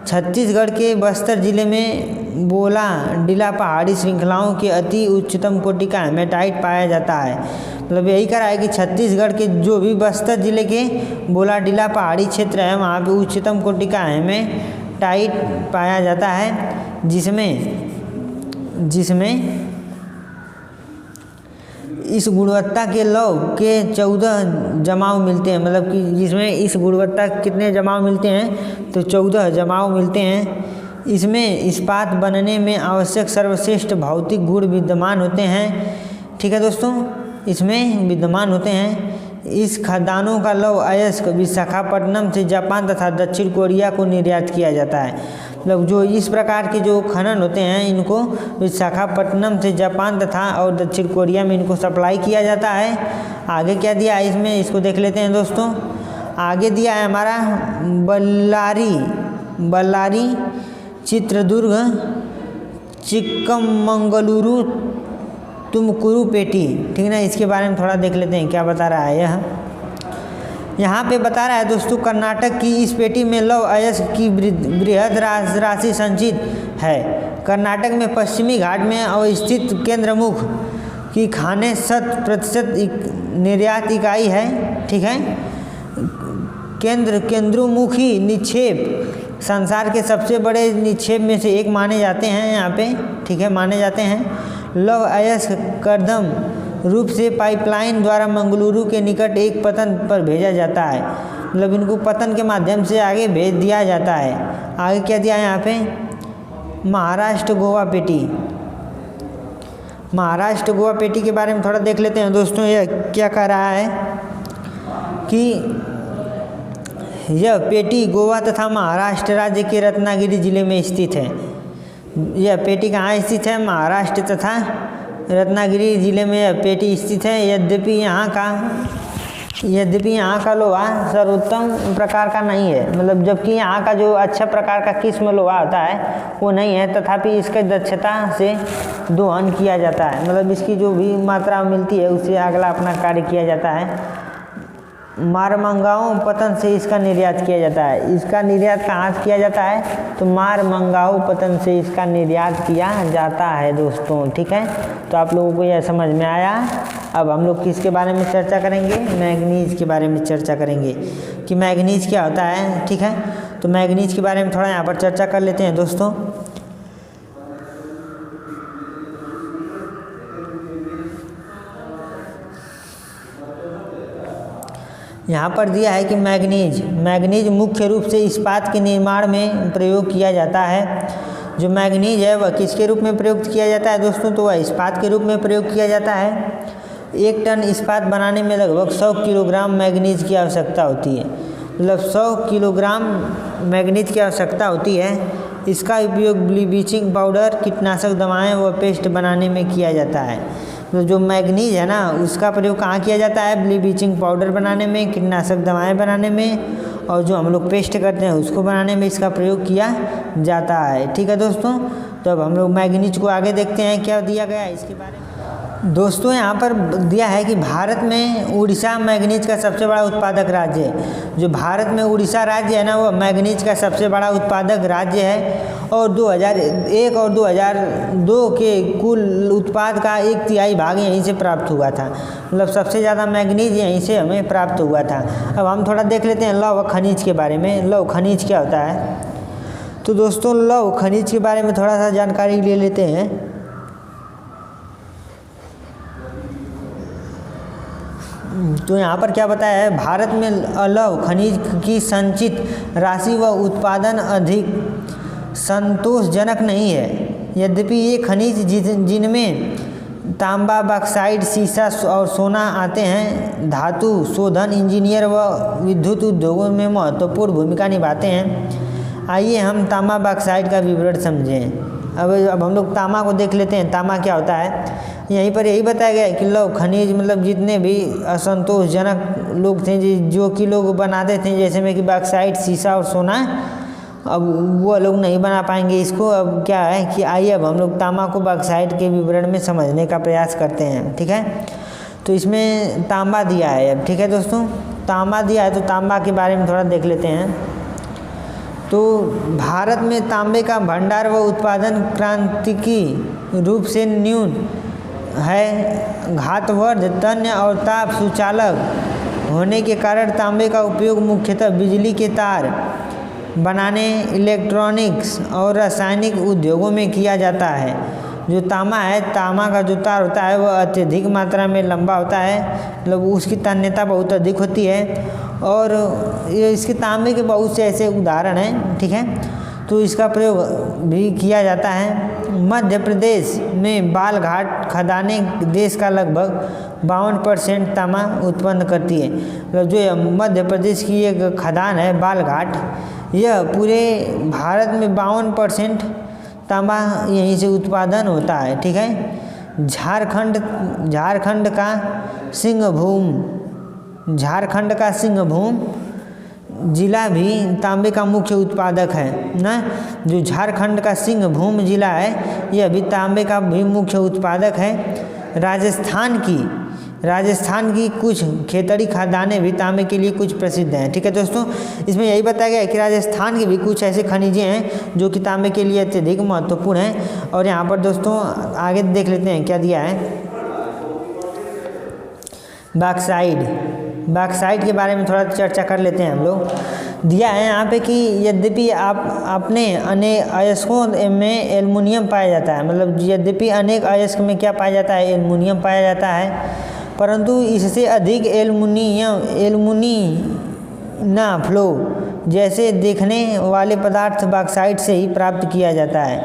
छत्तीसगढ़ के बस्तर जिले में बोला डीला पहाड़ी श्रृंखलाओं के अति उच्चतम कोटि का हेमेटाइट पाया जाता है। मतलब यही करा है कि छत्तीसगढ़ के जो भी बस्तर जिले के बोला डीला पहाड़ी क्षेत्र है वहाँ पे उच्चतम कोटि का हेमेटाइट पाया जाता है, जिसमें इस गुणवत्ता के लौह के 14 जमाव मिलते हैं। मतलब कि जिसमें इस गुणवत्ता कितने जमाव मिलते हैं, तो 14 जमाव मिलते हैं। इसमें इस्पात बनने में आवश्यक सर्वश्रेष्ठ भौतिक गुण विद्यमान होते हैं। ठीक है दोस्तों, इसमें विद्यमान होते हैं। इस खदानों का लौह अयस्क विशाखापट्टनम से जापान तथा दक्षिण कोरिया को निर्यात किया जाता है। मतलब जो इस प्रकार के जो खनन होते हैं इनको विशाखापट्टनम से जापान तथा और दक्षिण कोरिया में इनको सप्लाई किया जाता है। आगे क्या दिया है इसमें, इसको देख लेते हैं दोस्तों। आगे दिया है हमारा बल्लारी, चित्रदुर्ग, चिक्कमंगलुरु, तुमकुरू पेटी। ठीक ना, इसके बारे में थोड़ा देख लेते हैं क्या बता रहा है। यहाँ पे बता रहा है दोस्तों, कर्नाटक की इस पेटी में लौह अयस्क की बृहद राशि संचित है। कर्नाटक में पश्चिमी घाट में अवस्थित केंद्रमुख की खाने 100% निर्यात इकाई है। ठीक है, केंद्रमुखी निक्षेप संसार के सबसे बड़े निक्षेप में से एक माने जाते हैं यहाँ पे। ठीक है, माने जाते हैं। लौह अयस्क करदम रूप से पाइपलाइन द्वारा मंगलुरु के निकट एक पतन पर भेजा जाता है। मतलब इनको पतन के माध्यम से आगे भेज दिया जाता है। आगे क्या दिया है यहाँ पे, महाराष्ट्र गोवा पेटी। महाराष्ट्र गोवा पेटी के बारे में थोड़ा देख लेते हैं दोस्तों। यह क्या कह रहा है कि यह पेटी गोवा तथा महाराष्ट्र राज्य के रत्नागिरी जिले में स्थित है। यह पेटी कहाँ स्थित है, महाराष्ट्र तथा रत्नागिरी जिले में यह पेटी स्थित है। यद्यपि यहाँ का लोहा सर्वोत्तम प्रकार का नहीं है। मतलब जबकि यहाँ का जो अच्छा प्रकार का किस्म लोहा होता है वो नहीं है, तथापि इसके दक्षता से दोहन किया जाता है। मतलब इसकी जो भी मात्रा मिलती है उससे अगला अपना कार्य किया जाता है। मारमंगाओ पतन से इसका निर्यात किया जाता है। इसका निर्यात कहाँ से किया जाता है, तो मारमंगाओ पतन से इसका निर्यात किया जाता है दोस्तों। ठीक है, तो आप लोगों को यह समझ में आया। अब हम लोग किसके बारे में चर्चा करेंगे, मैग्नीज के बारे में चर्चा करेंगे कि मैग्नीज क्या होता है। ठीक है, तो मैग्नीज के बारे में थोड़ा यहाँ पर चर्चा कर लेते हैं दोस्तों। यहाँ पर दिया है कि मैग्नीज मुख्य रूप से इस्पात के निर्माण में प्रयोग किया जाता है। जो मैग्नीज है वह किसके रूप में प्रयोग किया जाता है दोस्तों, तो वह इस्पात के रूप में प्रयोग किया जाता है। 1 टन इस्पात बनाने में लगभग 100 किलोग्राम मैग्नीज की आवश्यकता होती है। मतलब 100 किलोग्राम मैग्नीज की आवश्यकता होती है। इसका उपयोग ब्लीचिंग पाउडर, कीटनाशक दवाएँ व पेस्ट बनाने में किया जाता है। तो जो मैग्नीज है ना उसका प्रयोग कहाँ किया जाता है, ब्लीचिंग पाउडर बनाने में, कीटनाशक दवाएं बनाने में, और जो हम लोग पेस्ट करते हैं उसको बनाने में इसका प्रयोग किया जाता है। ठीक है दोस्तों, तो अब हम लोग मैग्नीज को आगे देखते हैं क्या दिया गया है इसके बारे में। दोस्तों यहाँ पर दिया है कि भारत में उड़ीसा मैग्नीज का सबसे बड़ा उत्पादक राज्य है। जो भारत में उड़ीसा राज्य है ना वो मैग्नीज का सबसे बड़ा उत्पादक राज्य है। और 2001 और 2002 के कुल उत्पाद का 1/3 भाग यहीं से प्राप्त हुआ था। मतलब सबसे ज़्यादा मैग्नीज यहीं से हमें प्राप्त हुआ था। अब हम थोड़ा देख लेते हैं लौह खनिज के बारे में। लौह खनिज क्या होता है, तो दोस्तों लौह खनिज के बारे में थोड़ा सा जानकारी ले लेते हैं। तो यहाँ पर क्या बताया है, भारत में लौह खनिज की संचित राशि व उत्पादन अधिक संतोषजनक नहीं है। यद्यपि ये खनिज जिनमें तांबा, बॉक्साइट, सीसा और सोना आते हैं, धातु शोधन, इंजीनियर व विद्युत उद्योगों में महत्वपूर्ण भूमिका निभाते हैं। आइए हम तांबा बॉक्साइट का विवरण समझें। अब हम लोग तांबा को देख लेते हैं। तांबा क्या होता है, यहीं पर यही बताया गया है कि लौह खनिज मतलब जितने भी असंतोषजनक लोग थे जो कि लोग बनाते थे, जैसे में कि बॉक्साइट, सीसा और सोना, अब वो लोग नहीं बना पाएंगे इसको। अब क्या है कि आइए अब हम लोग तांबा को बॉक्साइट के विवरण में समझने का प्रयास करते हैं। ठीक है, तो इसमें तांबा दिया है। अब ठीक है दोस्तों, तांबा दिया है तो तांबा के बारे में थोड़ा देख लेते हैं। तो भारत में तांबे का भंडार व उत्पादन क्रांतिकी रूप से न्यून है। घातवर्ध, तन्य और ताप सुचालक होने के कारण तांबे का उपयोग मुख्यतः बिजली के तार बनाने, इलेक्ट्रॉनिक्स और रासायनिक उद्योगों में किया जाता है। जो तांबा है, तांबा का जो तार होता है वह अत्यधिक मात्रा में लंबा होता है, मतलब उसकी तन्यता बहुत अधिक होती है और ये इसके तांबे के बहुत से ऐसे उदाहरण हैं, ठीक है। तो इसका प्रयोग भी किया जाता है। मध्य प्रदेश में बालघाट खदानें देश का लगभग 52% तांबा उत्पन्न करती है। मतलब जो मध्य प्रदेश की एक खदान है बालघाट, यह पूरे भारत में 52% तांबा यहीं से उत्पादन होता है, ठीक है। झारखंड का सिंहभूम जिला भी तांबे का मुख्य उत्पादक है ना। जो झारखंड का सिंहभूम जिला है यह भी तांबे का भी मुख्य उत्पादक है। राजस्थान की कुछ खेतड़ी खदानें भी तांबे के लिए कुछ प्रसिद्ध हैं, ठीक है दोस्तों। इसमें यही बताया गया है कि राजस्थान के भी कुछ ऐसे खनिजें हैं जो कि तांबे के लिए अत्यधिक महत्वपूर्ण हैं। और यहाँ पर दोस्तों आगे देख लेते हैं क्या दिया है। बॉक्साइट के बारे में थोड़ा चर्चा कर लेते हैं हम लोग। दिया है यहाँ पे कि यद्यपि अपने अनेक अयस्कों में एल्युमिनियम पाया जाता है, मतलब यद्यपि अनेक अयस्क में क्या पाया जाता है, एल्युमिनियम पाया जाता है, परंतु इससे अधिक एल्युमिना फ्लो जैसे देखने वाले पदार्थ बॉक्साइट से ही प्राप्त किया जाता है,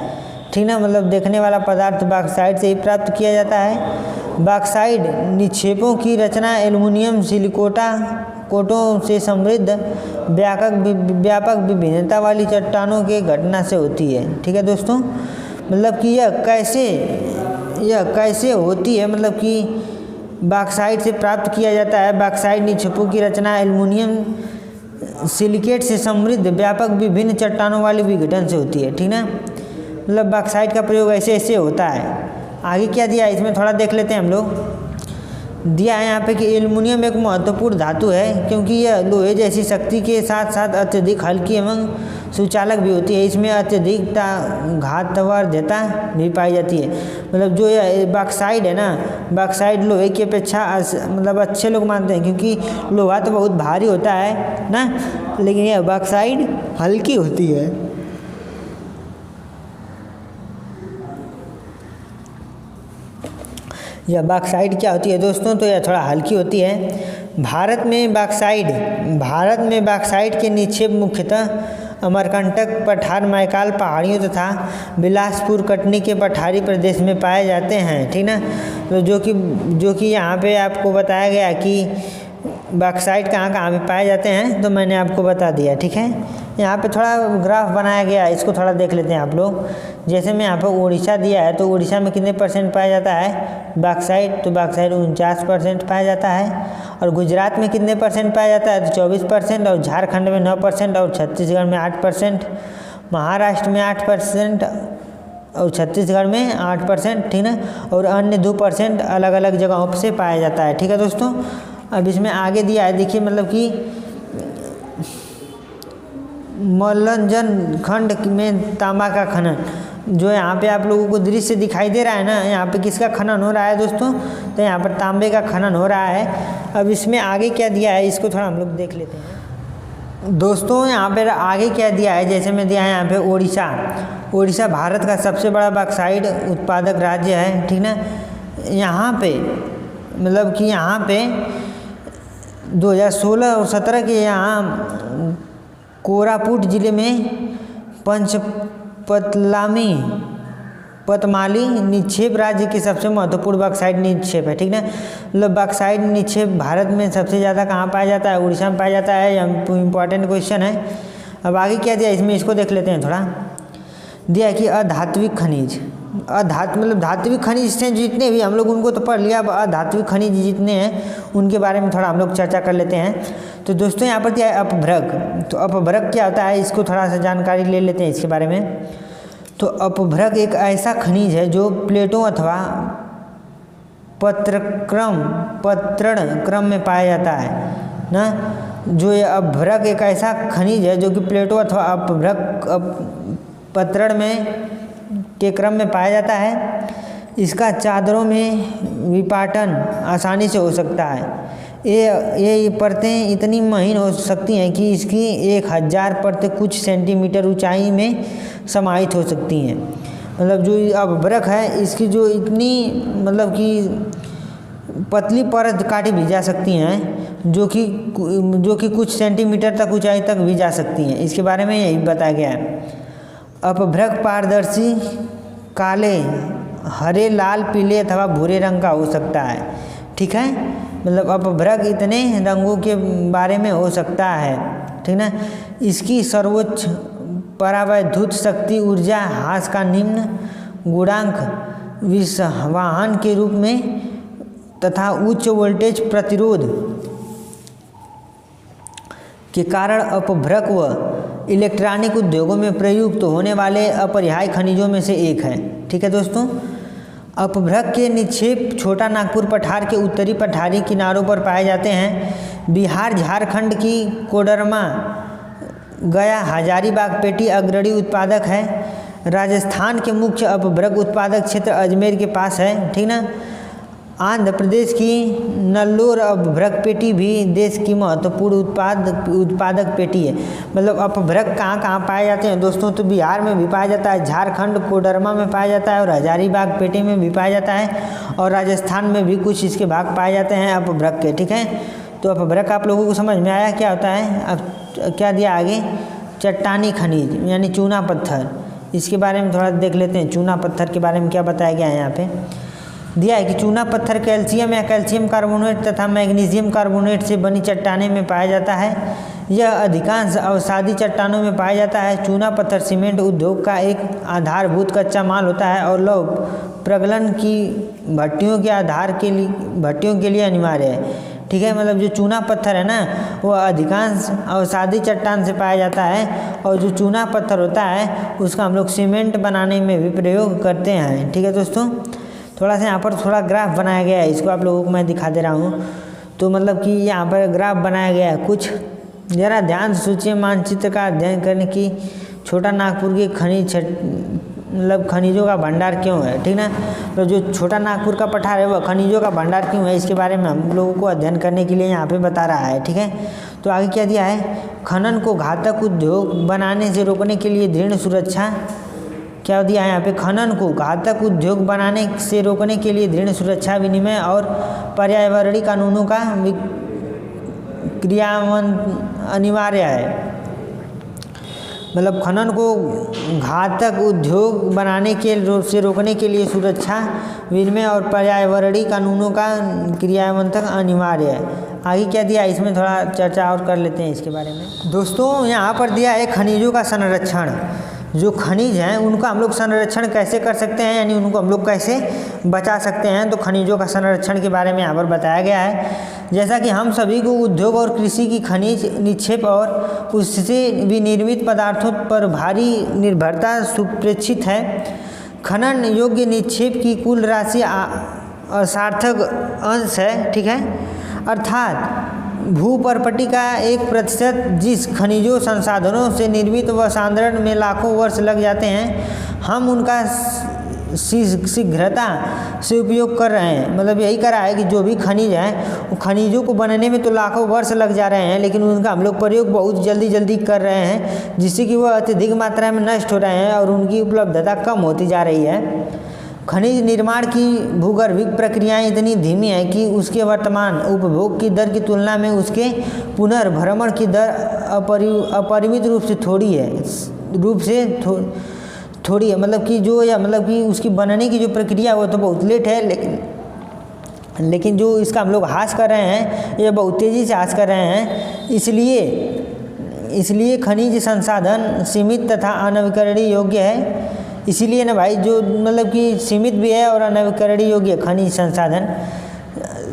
ठीक ना। मतलब देखने वाला पदार्थ बॉक्साइट से ही प्राप्त किया जाता है। बॉक्साइट निक्षेपों की रचना एल्युमिनियम सिलिकोटों से समृद्ध व्यापक विभिन्नता वाली चट्टानों के घटना से होती है, ठीक है दोस्तों। मतलब कि यह कैसे होती है, मतलब कि बॉक्साइट से प्राप्त किया जाता है। बॉक्साइट निक्षेपों की रचना एल्युमिनियम सिलिकेट से समृद्ध व्यापक विभिन्न चट्टानों वाली विघटन से होती है, ठीक ना। मतलब बॉक्साइट का प्रयोग ऐसे होता है। आगे क्या दिया है इसमें थोड़ा देख लेते हैं हम लोग। दिया है यहाँ पे कि एल्युमिनियम एक महत्वपूर्ण धातु है क्योंकि यह लोहे जैसी शक्ति के साथ साथ अत्यधिक हल्की एवं सुचालक भी होती है। इसमें अत्यधिक घातवर्धता भी पाई जाती है। मतलब जो यह बॉक्साइट है ना, बॉक्साइट लोहे की अपेक्षा मतलब अच्छे लोग मानते हैं क्योंकि लोहा तो बहुत भारी होता है ना, लेकिन यह बॉक्साइट हल्की होती है। यह बॉक्साइट क्या होती है दोस्तों, तो यह थोड़ा हल्की होती है। भारत में बॉक्साइट के निक्षेप मुख्यतः अमरकंटक पठार मैकाल पहाड़ियों तथा बिलासपुर कटनी के पठारी प्रदेश में पाए जाते हैं, ठीक ना। तो जो कि यहाँ पे आपको बताया गया कि बॉक्साइट कहाँ पे पाए जाते हैं, तो मैंने आपको बता दिया, ठीक है। यहाँ पे थोड़ा ग्राफ बनाया गया है, इसको थोड़ा देख लेते हैं आप लोग। जैसे मैं यहाँ पर उड़ीसा दिया है, तो उड़ीसा में कितने % पाया जाता है बॉक्साइट, तो बॉक्साइट 49% पाया जाता है। और गुजरात में कितने % पाया जाता है, तो 24%। और झारखंड में 9% और छत्तीसगढ़ में 8%, महाराष्ट्र में 8% और छत्तीसगढ़ में 8%, ठीक ना। और अन्य 2% अलग अलग जगहों से पाया जाता है, ठीक है दोस्तों। अब इसमें आगे दिया है, देखिए मतलब कि मल्लंजन खंड में तांबा का खनन, जो यहाँ पे आप लोगों को दृश्य दिखाई दे रहा है ना, यहाँ पे किसका खनन हो रहा है दोस्तों, तो यहाँ पर तांबे का खनन हो रहा है। अब इसमें आगे क्या दिया है इसको थोड़ा हम लोग देख लेते हैं दोस्तों। यहाँ पर आगे क्या दिया है, जैसे में दिया है यहाँ पे उड़ीसा भारत का सबसे बड़ा बॉक्साइट उत्पादक राज्य है, ठीक ना। यहाँ पे मतलब कि यहाँ पे 2016 और 17 के यहाँ कोरापुट जिले में पतमाली निक्षेप राज्य की सबसे महत्वपूर्ण बॉक्साइट निक्षेप है, ठीक ना। मतलब बॉक्साइट निक्षेप भारत में सबसे ज़्यादा कहाँ पाया जाता है, उड़ीसा में पाया जाता है। यह इम्पॉर्टेंट क्वेश्चन है। अब आगे क्या दिया इसमें, इसको देख लेते हैं थोड़ा। दिया है कि अधात्विक खनिज, मतलब धात्विक खनिज से जितने भी हम लोग उनको तो पढ़ लिया, अब अधात्विक खनिज जितने हैं उनके बारे में थोड़ा हम लोग चर्चा कर लेते हैं। तो दोस्तों यहाँ पर दिया है अपभ्रक। तो अपभ्रक क्या होता है, इसको थोड़ा सा जानकारी ले लेते हैं इसके बारे में। तो अपभ्रक एक ऐसा खनिज है जो प्लेटों अथवा पत्रण क्रम में पाया जाता है ना। जो ये अपभ्रक एक ऐसा खनिज है जो कि प्लेटों अथवा अपभ्रक पतरण में के क्रम में पाया जाता है। इसका चादरों में विपाटन आसानी से हो सकता है। ये परतें इतनी महीन हो सकती हैं कि इसकी 1000 परतें कुछ सेंटीमीटर ऊंचाई में समाहित हो सकती हैं। मतलब जो अपभ्रक है इसकी जो इतनी मतलब कि पतली परत काटी भी जा सकती हैं जो कि कुछ सेंटीमीटर तक ऊंचाई तक भी जा सकती हैं। इसके बारे में यही बताया गया है। अपभ्रक पारदर्शी, काले, हरे, लाल, पीले अथवा भूरे रंग का हो सकता है। ठीक है, मतलब अपभ्रक इतने रंगों के बारे में हो सकता है। ठीक ना। इसकी सर्वोच्च परावैद्युत शक्ति ऊर्जा ह्रास का निम्न गुणांक विसंवाहन के रूप में तथा उच्च वोल्टेज प्रतिरोध के कारण अपभ्रक व इलेक्ट्रॉनिक उद्योगों में प्रयुक्त होने वाले अपरिहार्य खनिजों में से एक है। ठीक है दोस्तों, अपभ्रक के निक्षेप छोटा नागपुर पठार के उत्तरी पठारी किनारों पर पाए जाते हैं। बिहार झारखंड की कोडरमा, गया, हजारीबाग पेटी अग्रणी उत्पादक है। राजस्थान के मुख्य अपभ्रक उत्पादक क्षेत्र अजमेर के पास है। ठीक ना। आंध्र प्रदेश की नल्लोर अपभ्रक पेटी भी देश की महत्वपूर्ण उत्पादक पेटी है। मतलब अपभ्रक कहाँ कहाँ पाए जाते हैं दोस्तों, तो बिहार में भी पाया जाता है, झारखंड कोडरमा में पाया जाता है और हजारीबाग पेटी में भी पाया जाता है, और राजस्थान में भी कुछ इसके भाग पाए जाते हैं अपभ्रक के। ठीक है, तो अपभ्रक आप लोगों को समझ में आया क्या होता है। अब क्या दिया आगे, चट्टानी खनिज यानी चूना पत्थर, इसके बारे में थोड़ा देख लेते हैं। चूना पत्थर के बारे में क्या बताया गया है यहाँ पे दिया है कि चूना पत्थर कैल्शियम या कैल्शियम कार्बोनेट तथा मैग्नीशियम कार्बोनेट से बनी चट्टाने में पाया जाता है। यह अधिकांश अवसादी चट्टानों में पाया जाता है। चूना पत्थर सीमेंट उद्योग का एक आधारभूत कच्चा माल होता है और लौह प्रगलन की भट्टियों के लिए अनिवार्य है। ठीक है, मतलब जो चूना पत्थर है ना वो अधिकांश अवसादी चट्टान से पाया जाता है, और जो चूना पत्थर होता है उसका हम लोग सीमेंट बनाने में भी प्रयोग करते हैं। ठीक है दोस्तों, थोड़ा सा यहाँ पर थोड़ा ग्राफ बनाया गया है, इसको आप लोगों को मैं दिखा दे रहा हूँ। तो मतलब कि यहाँ पर ग्राफ बनाया गया है, कुछ ज़रा ध्यान से सोचिए। मानचित्र का अध्ययन करने की छोटा नागपुर के खनिजों का भंडार क्यों है। ठीक ना। तो जो छोटा नागपुर का पठार है वह खनिजों का भंडार क्यों है, इसके बारे में हम लोगों को अध्ययन करने के लिए यहाँ पे बता रहा है। ठीक है, तो आगे क्या दिया है, खनन को घातक उद्योग बनाने से रोकने के लिए दृढ़ सुरक्षा, क्या दिया है यहाँ पे, खनन को घातक उद्योग बनाने से रोकने के लिए दृढ़ सुरक्षा, विनिमय और पर्यावरणीय कानूनों का क्रियान्वयन अनिवार्य है। मतलब खनन को घातक उद्योग बनाने से रोकने के लिए सुरक्षा, विनिमय और पर्यावरणीय कानूनों का क्रियान्वयन अनिवार्य है। आगे क्या दिया है इसमें थोड़ा चर्चा और कर लेते हैं इसके बारे में। दोस्तों यहाँ पर दिया है खनिजों का संरक्षण। जो खनिज हैं उनका हम लोग संरक्षण कैसे कर सकते हैं, यानी उनको हम लोग कैसे बचा सकते हैं, तो खनिजों का संरक्षण के बारे में यहाँ पर बताया गया है। जैसा कि हम सभी को उद्योग और कृषि की खनिज निक्षेप और उससे विनिर्मित पदार्थों पर भारी निर्भरता सुप्रेक्षित है। खनन योग्य निक्षेप की कुल राशि असार्थक अंश है। ठीक है, अर्थात भूपर्पटी का 1% जिस खनिजों संसाधनों से निर्मित व सांद्रण में लाखों वर्ष लग जाते हैं, हम उनका शीघ्रता से उपयोग कर रहे हैं। मतलब यही करा है कि जो भी खनिज है वो खनिजों को बनने में तो लाखों वर्ष लग जा रहे हैं, लेकिन उनका हम लोग प्रयोग बहुत जल्दी कर रहे हैं, जिससे कि वह अत्यधिक मात्रा में नष्ट हो रहे हैं और उनकी उपलब्धता कम होती जा रही है। खनिज निर्माण की भूगर्भिक प्रक्रियाएं इतनी धीमी है कि उसके वर्तमान उपभोग की दर की तुलना में उसके पुनर्भ्रमण की दर अपरिमित रूप से थोड़ी है। मतलब कि उसकी बनने की जो प्रक्रिया वो तो बहुत लेट है, लेकिन जो इसका हम लोग ह्रास कर रहे हैं ये बहुत तेज़ी से ह्रास कर रहे हैं। इसलिए खनिज संसाधन सीमित तथा अनवीकरणीय योग्य है। इसीलिए ना भाई, जो मतलब कि सीमित भी है और अनवीकरणीय योग्य खनिज संसाधन।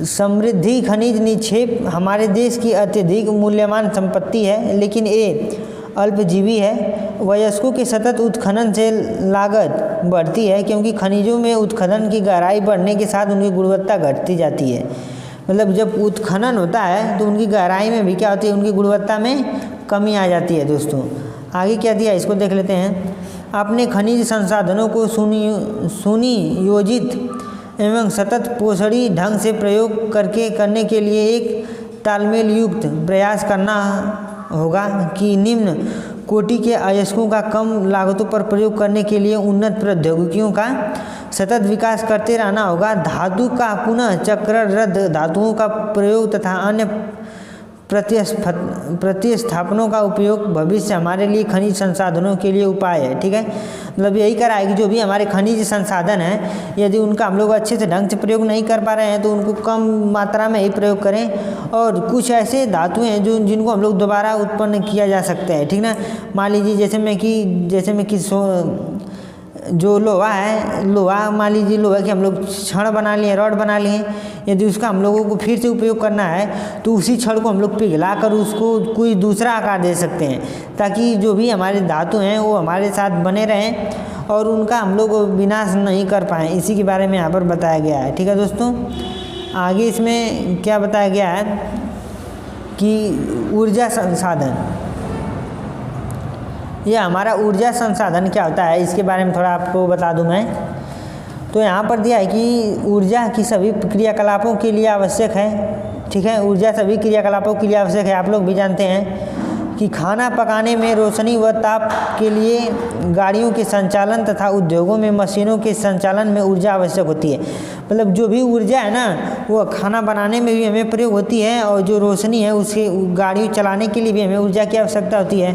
समृद्धि खनिज निक्षेप हमारे देश की अत्यधिक मूल्यवान संपत्ति है, लेकिन ये अल्पजीवी है। वयस्कों के सतत उत्खनन से लागत बढ़ती है, क्योंकि खनिजों में उत्खनन की गहराई बढ़ने के साथ उनकी गुणवत्ता घटती जाती है। मतलब जब उत्खनन होता है तो उनकी गहराई में भी क्या होती है, उनकी गुणवत्ता में कमी आ जाती है। दोस्तों आगे क्या दिया इसको देख लेते हैं। अपने खनिज संसाधनों को सुनियोजित एवं सतत पोषणी ढंग से प्रयोग करने के लिए एक तालमेल युक्त प्रयास करना होगा कि निम्न कोटि के अयस्कों का कम लागतों पर प्रयोग करने के लिए उन्नत प्रौद्योगिकियों का सतत विकास करते रहना होगा। धातु का पुनः चक्रणरद्द धातुओं का प्रयोग तथा अन्य प्रतिस्थापनों का उपयोग भविष्य हमारे लिए खनिज संसाधनों के लिए उपाय है। ठीक है, मतलब यही करा है कि जो भी हमारे खनिज संसाधन हैं, यदि उनका हम लोग अच्छे से ढंग से प्रयोग नहीं कर पा रहे हैं तो उनको कम मात्रा में ही प्रयोग करें। और कुछ ऐसे धातुएं हैं जिनको हम लोग दोबारा उत्पन्न किया जा सकता है। ठीक ना, मान लीजिए जैसे में कि जो लोहा है, लोहा मान लीजिए लोहा की हम लोग छड़ बना लिए, रॉड बना लिए, यदि उसका हम लोगों को फिर से उपयोग करना है तो उसी छड़ को हम लोग पिघला कर उसको कोई दूसरा आकार दे सकते हैं, ताकि जो भी हमारे धातु हैं वो हमारे साथ बने रहें और उनका हम लोग विनाश नहीं कर पाएँ। इसी के बारे में यहाँ पर बताया गया है। ठीक है दोस्तों, आगे इसमें क्या बताया गया है कि ऊर्जा संसाधन, यह हमारा ऊर्जा संसाधन क्या होता है इसके बारे में थोड़ा आपको बता दूं मैं। तो यहाँ पर दिया है कि ऊर्जा की सभी क्रियाकलापों के लिए आवश्यक है। ठीक है, ऊर्जा सभी क्रियाकलापों के लिए आवश्यक है। आप लोग भी जानते हैं कि खाना पकाने में, रोशनी व ताप के लिए, गाड़ियों के संचालन तथा उद्योगों में मशीनों के संचालन में ऊर्जा आवश्यक होती है। मतलब जो भी ऊर्जा है ना वो खाना बनाने में भी हमें प्रयोग होती है, और जो रोशनी है उसके गाड़ियों चलाने के लिए भी हमें ऊर्जा की आवश्यकता होती है।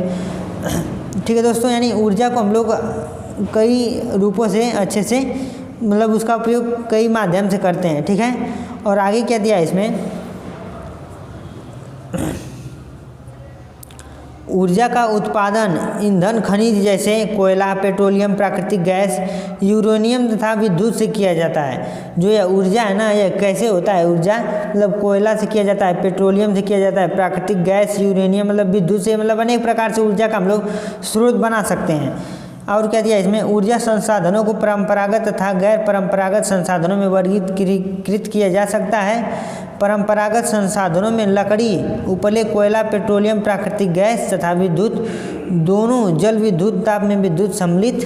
ठीक है दोस्तों, यानी ऊर्जा को हम लोग कई रूपों से अच्छे से मतलब उसका उपयोग कई माध्यम से करते हैं। ठीक है, और आगे क्या दिया है इसमें, ऊर्जा का उत्पादन ईंधन खनिज जैसे कोयला, पेट्रोलियम, प्राकृतिक गैस, यूरेनियम तथा विद्युत से किया जाता है। जो यह ऊर्जा है ना, यह कैसे होता है ऊर्जा, मतलब कोयला से किया जाता है, पेट्रोलियम से किया जाता है, प्राकृतिक गैस, यूरेनियम मतलब विद्युत से, मतलब अनेक प्रकार से ऊर्जा का हम लोग स्रोत बना सकते हैं। और क्या दिया इसमें, ऊर्जा संसाधनों को परंपरागत तथा गैर परंपरागत संसाधनों में वर्गीकृत किया जा सकता है। परंपरागत संसाधनों में लकड़ी, उपले, कोयला, पेट्रोलियम, प्राकृतिक गैस तथा विद्युत, दोनों जल विद्युत ताप में विद्युत सम्मिलित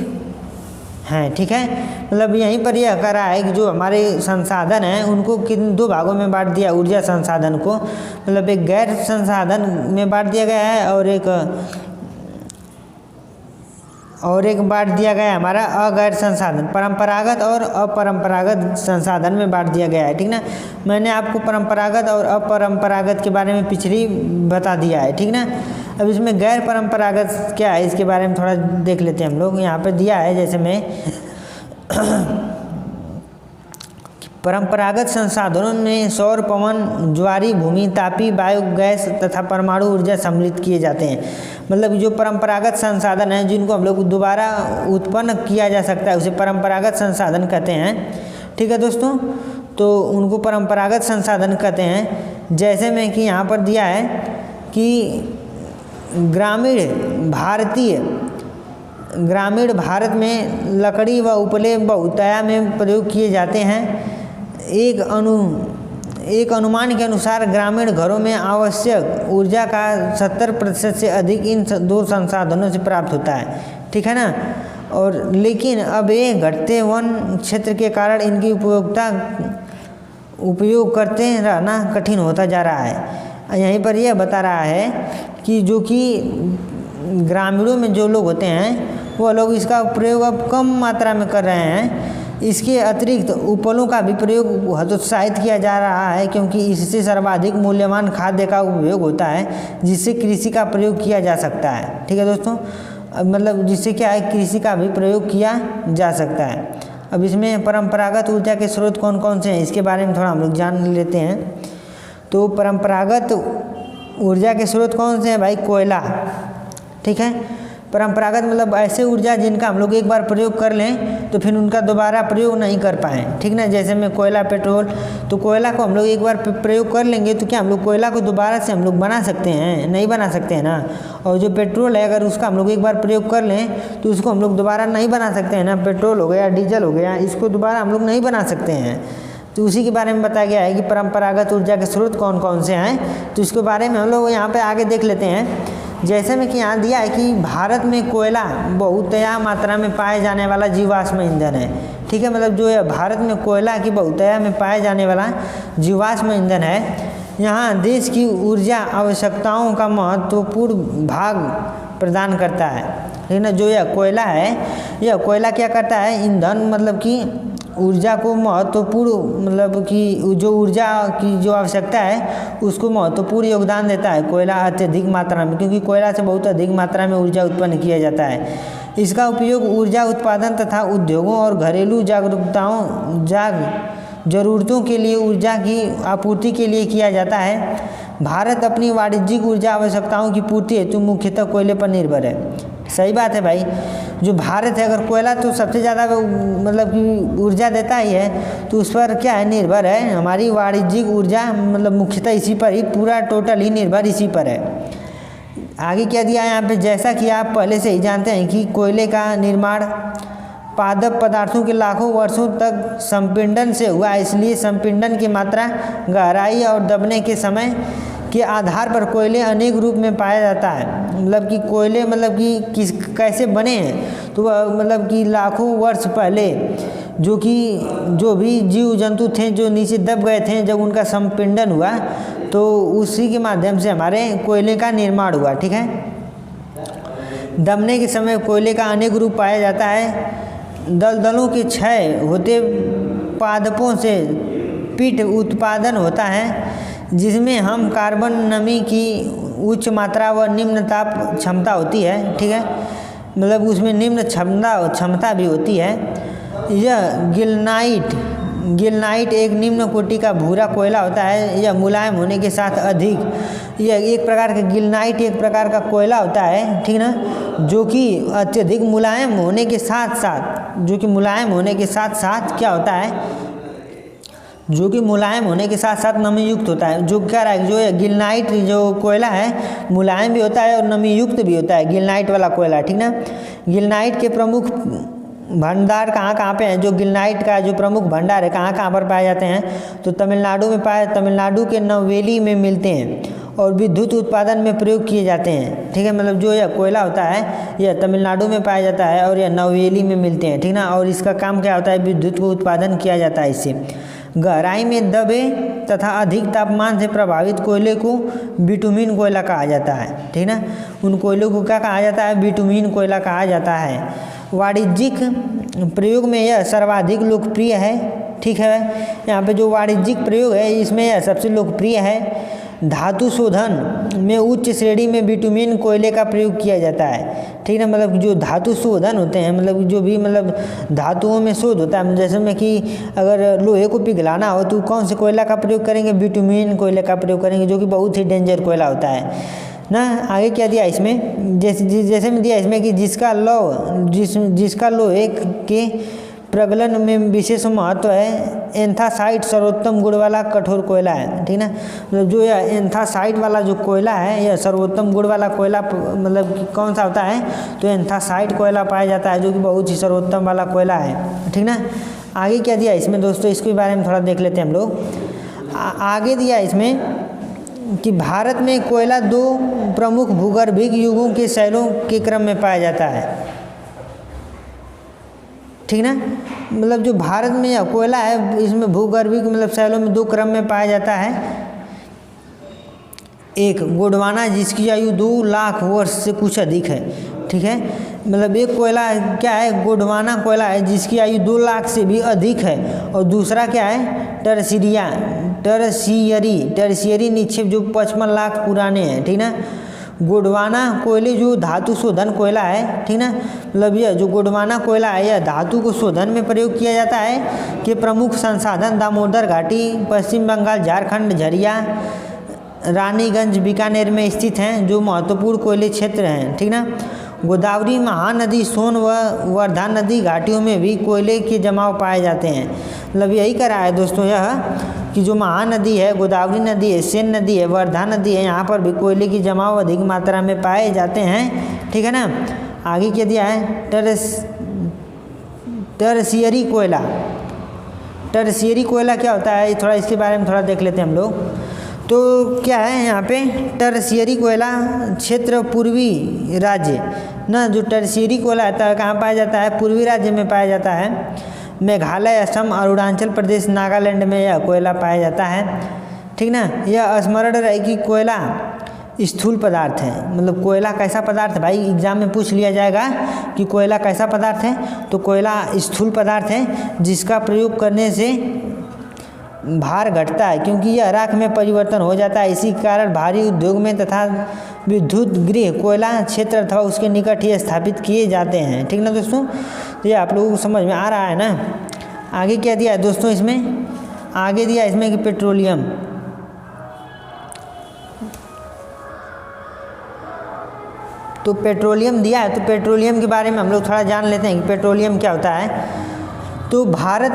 हैं। ठीक है, मतलब यहीं पर यह कह रहा है कि जो हमारे संसाधन हैं उनको किन दो भागों में बांट दिया ऊर्जा संसाधन को, मतलब एक गैर संसाधन में बांट दिया गया है और एक बांट दिया गया है हमारा अगैर संसाधन, परंपरागत और अपरंपरागत संसाधन में बांट दिया गया है। ठीक ना, मैंने आपको परंपरागत और अपरंपरागत के बारे में पिछली बता दिया है। ठीक ना, अब इसमें गैर परंपरागत क्या है इसके बारे में थोड़ा देख लेते हैं हम लोग। यहाँ पे दिया है जैसे में परंपरागत संसाधनों में सौर, पवन, ज्वारी, भूमि तापी, बायोगैस तथा परमाणु ऊर्जा सम्मिलित किए जाते हैं। मतलब जो परंपरागत संसाधन हैं जिनको हम लोग दोबारा उत्पन्न किया जा सकता है उसे परंपरागत संसाधन कहते हैं। ठीक है दोस्तों, तो उनको परंपरागत संसाधन कहते हैं। जैसे में कि यहाँ पर दिया है कि ग्रामीण भारत में लकड़ी व उपले बहुतायत में प्रयोग किए जाते हैं। एक अनुमान के अनुसार ग्रामीण घरों में आवश्यक ऊर्जा का 70% से अधिक इन दो संसाधनों से प्राप्त होता है। ठीक है ना, और लेकिन अब ये घटते वन क्षेत्र के कारण इनकी उपयोग करते रहना कठिन होता जा रहा है। यहीं पर यह बता रहा है कि जो कि ग्रामीणों में जो लोग होते हैं वो लोग इसका प्रयोग अब कम मात्रा में कर रहे हैं। इसके अतिरिक्त उपलों का भी प्रयोग हतोत्साहित किया जा रहा है, क्योंकि इससे सर्वाधिक मूल्यवान खाद्य का उपयोग होता है जिससे कृषि का प्रयोग किया जा सकता है। ठीक है दोस्तों, मतलब जिससे क्या है कृषि का भी प्रयोग किया जा सकता है। अब इसमें परंपरागत ऊर्जा के स्रोत कौन कौन से हैं इसके बारे में थोड़ा हम लोग जान लेते हैं। तो परंपरागत ऊर्जा के स्रोत कौन से हैं भाई, कोयला। ठीक है, परंपरागत मतलब ऐसे ऊर्जा जिनका हम लोग एक बार प्रयोग कर लें तो फिर उनका दोबारा प्रयोग नहीं कर पाएँ। ठीक ना, जैसे में कोयला, पेट्रोल, तो कोयला को हम लोग एक बार प्रयोग कर लेंगे तो क्या हम लोग कोयला को दोबारा से हम लोग बना सकते हैं, नहीं बना सकते हैं ना। और जो पेट्रोल है अगर उसका हम लोग एक बार प्रयोग कर लें तो उसको हम लोग दोबारा नहीं बना सकते हैं ना। पेट्रोल हो गया, डीजल हो गया, इसको दोबारा हम लोग नहीं बना सकते हैं। तो उसी के बारे में बताया गया है कि परंपरागत ऊर्जा के स्रोत कौन कौन से हैं। तो इसके बारे में हम लोग यहाँ पे आगे देख लेते हैं। जैसे में कि यहाँ दिया है कि भारत में कोयला बहुतायत मात्रा में पाए जाने वाला जीवाश्म ईंधन है। ठीक है, मतलब जो है भारत में कोयला की बहुतायत में पाए जाने वाला जीवाश्म ईंधन है। यहाँ देश की ऊर्जा आवश्यकताओं का महत्वपूर्ण भाग प्रदान करता है। ठीक है, जो यह कोयला है, यह कोयला क्या करता है, ईंधन मतलब कि ऊर्जा को महत्वपूर्ण, मतलब कि जो ऊर्जा की जो आवश्यकता है उसको महत्वपूर्ण योगदान देता है कोयला अत्यधिक मात्रा में, क्योंकि कोयला से बहुत अधिक मात्रा में ऊर्जा उत्पन्न किया जाता है। इसका उपयोग ऊर्जा उत्पादन तथा उद्योगों और घरेलू ज़रूरतों के लिए ऊर्जा की आपूर्ति के लिए किया जाता है। भारत अपनी वाणिज्यिक ऊर्जा आवश्यकताओं की पूर्ति हेतु मुख्यतः कोयले पर निर्भर है। सही बात है भाई, जो भारत है अगर कोयला तो सबसे ज़्यादा मतलब कि ऊर्जा देता ही है, तो उस पर क्या है, निर्भर है। हमारी वाणिज्यिक ऊर्जा मतलब मुख्यतः इसी पर ही, पूरा टोटल ही निर्भर इसी पर है। आगे क्या दिया है यहाँ पे, जैसा कि आप पहले से ही जानते हैं कि कोयले का निर्माण पादप पदार्थों के लाखों वर्षों तक संपीड़न से हुआ, इसलिए संपीड़न की मात्रा, गहराई और दबने के समय के आधार पर कोयले अनेक रूप में पाया जाता है। मतलब कि कोयले मतलब कि कैसे बने हैं, तो मतलब कि लाखों वर्ष पहले जो भी जीव जंतु थे जो नीचे दब गए थे, जब उनका संपीड़न हुआ तो उसी के माध्यम से हमारे कोयले का निर्माण हुआ। ठीक है, दबने के समय कोयले का अनेक रूप पाया जाता है। दलदलों के क्षय होते पादपों से पीट उत्पादन होता है, जिसमें हम कार्बन नमी की उच्च मात्रा व निम्न ताप क्षमता होती है। ठीक है, मतलब उसमें निम्न क्षमता भी होती है। यह गिलनाइट एक निम्न कोटि का भूरा कोयला होता है। यह मुलायम होने के साथ यह एक प्रकार का गिलनाइट एक प्रकार का कोयला होता है, ठीक ना, जो कि अत्यधिक मुलायम होने के साथ साथ क्या होता है, जो कि मुलायम होने के साथ साथ नमी युक्त होता है। जो क्या है, जो गिलनाइट जो कोयला है मुलायम भी होता है और नमी युक्त भी होता है, गिलनाइट वाला कोयला। ठीक ना, गिलनाइट के प्रमुख भंडार कहाँ पे हैं, जो गिलनाइट का जो प्रमुख भंडार है कहाँ पर पाए जाते हैं, तो तमिलनाडु के नवेली में मिलते हैं और विद्युत उत्पादन में प्रयोग किए जाते हैं। ठीक है, मतलब जो यह कोयला होता है यह तमिलनाडु में पाया जाता है और यह नवेली में मिलते हैं। ठीक ना, और इसका काम क्या होता है, विद्युत को उत्पादन किया जाता है इससे। गहराई में दबे तथा अधिक तापमान से प्रभावित कोयले को बिटुमिन कोयला कहा जाता है। ठीक ना, उन कोयलों को क्या कहा जाता है, बिटुमिन कोयला कहा जाता है। वाणिज्यिक प्रयोग में यह सर्वाधिक लोकप्रिय है। ठीक है, यहाँ पे जो वाणिज्यिक प्रयोग है इसमें यह सबसे लोकप्रिय है। धातु शोधन में उच्च श्रेणी में बिटुमिन कोयले का प्रयोग किया जाता है। ठीक है, मतलब जो धातु शोधन होते हैं, मतलब जो भी मतलब धातुओं में शोध होता है, जैसे में कि अगर लोहे को पिघलाना हो तो कौन से कोयला का प्रयोग करेंगे, बिटुमिन कोयले का प्रयोग करेंगे, जो कि बहुत ही डेंजर कोयला होता है ना। आगे क्या दिया इसमें, जैसे में दिया इसमें कि जिसका लोहे के प्रगलन में विशेष महत्व है। एंथासाइट सर्वोत्तम गुण वाला कठोर कोयला है। ठीक ना, मतलब जो यह एंथासाइट वाला जो कोयला है यह सर्वोत्तम गुण वाला कोयला मतलब कौन सा होता है, तो एंथासाइट कोयला पाया जाता है, जो कि बहुत ही सर्वोत्तम वाला कोयला है। ठीक ना, आगे क्या दिया इसमें दोस्तों, इसके बारे में थोड़ा देख लेते हैं हम लोग। आगे दिया इसमें कि भारत में कोयला 2 प्रमुख भूगर्भिक युगों के शैलों के क्रम में पाया जाता है। ठीक ना, मतलब जो भारत में यह कोयला है इसमें भूगर्भिक मतलब शैलों में 2 क्रम में पाया जाता है। एक गोंडवाना, जिसकी आयु 2 लाख वर्ष से कुछ अधिक है। ठीक है, मतलब एक कोयला क्या है, गोंडवाना कोयला है जिसकी आयु 2 लाख से भी अधिक है। और दूसरा क्या है, टर्शियरी निक्षेप जो 55 लाख पुराने हैं। ठीक ना, गोंडवाना कोयले जो धातु शोधन कोयला है। ठीक ना, मतलब यह जो गोंडवाना कोयला है यह धातु को शोधन में प्रयोग किया जाता है कि प्रमुख संसाधन दामोदर घाटी, पश्चिम बंगाल, झारखंड, झरिया, रानीगंज, बीकानेर में स्थित हैं, जो महत्वपूर्ण कोयले क्षेत्र हैं। ठीक ना, गोदावरी, महानदी, सोन व वर्धा नदी घाटियों में भी कोयले के जमाव पाए जाते हैं। मतलब यही करा है दोस्तों यह कि जो महानदी है, गोदावरी नदी है, सेन नदी है, वर्धा नदी है, यहाँ पर भी कोयले की जमाव अधिक मात्रा में पाए जाते हैं। ठीक है ना, आगे क्या दिया है, टर्शियरी कोयला। टर्शियरी कोयला क्या होता है, थोड़ा इसके बारे में थोड़ा देख लेते हैं हम लोग। तो क्या है यहाँ पे टर्शियरी कोयला क्षेत्र पूर्वी राज्य ना, जो टर्शियरी कोयला आता है कहाँ पाया जाता है, पूर्वी राज्य में पाया जाता है। मेघालय, असम, अरुणाचल प्रदेश, नागालैंड में यह कोयला पाया जाता है, ठीक ना। यह स्मरण रहे कि कोयला स्थूल पदार्थ है, मतलब कोयला कैसा पदार्थ है भाई, एग्जाम में पूछ लिया जाएगा कि कोयला कैसा पदार्थ है, तो कोयला स्थूल पदार्थ है जिसका प्रयोग करने से भार घटता है, क्योंकि यह राख में परिवर्तन हो जाता है। इसी कारण भारी उद्योग में तथा विद्युत गृह कोयला क्षेत्र अथवा उसके निकट ही स्थापित किए जाते हैं, ठीक ना दोस्तों। तो ये आप लोगों को समझ में आ रहा है ना। आगे क्या दिया है दोस्तों, इसमें आगे दिया इसमें कि पेट्रोलियम, तो पेट्रोलियम दिया है, तो पेट्रोलियम के बारे में हम लोग थोड़ा जान लेते हैं कि पेट्रोलियम क्या होता है। तो भारत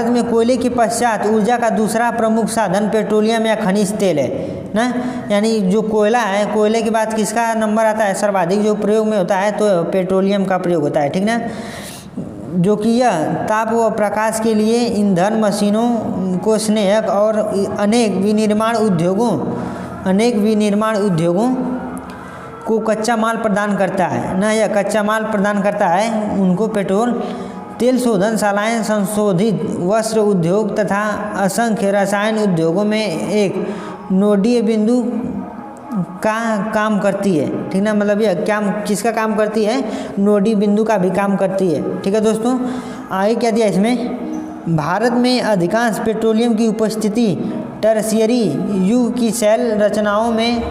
में कोयले के पश्चात ऊर्जा का दूसरा प्रमुख साधन पेट्रोलियम या खनिज तेल है ना, यानी जो कोयला है, कोयले के बाद किसका नंबर आता है, सर्वाधिक जो प्रयोग में होता है तो पेट्रोलियम का प्रयोग होता है, ठीक ना। जो कि यह ताप व प्रकाश के लिए ईंधन, मशीनों को स्नेहक और अनेक विनिर्माण उद्योगों को कच्चा माल प्रदान करता है ना, यह कच्चा माल प्रदान करता है उनको। पेट्रोल तेल शोधनशालाएँ, संशोधित वस्त्र उद्योग तथा असंख्य रसायन उद्योगों में एक नोडीय बिंदु का काम करती है, ठीक ना। मतलब यह क्या किसका काम करती है, नोडी बिंदु का भी काम करती है, ठीक है दोस्तों। आगे क्या दिया इसमें, भारत में अधिकांश पेट्रोलियम की उपस्थिति टर्शियरी युग की शैल रचनाओं में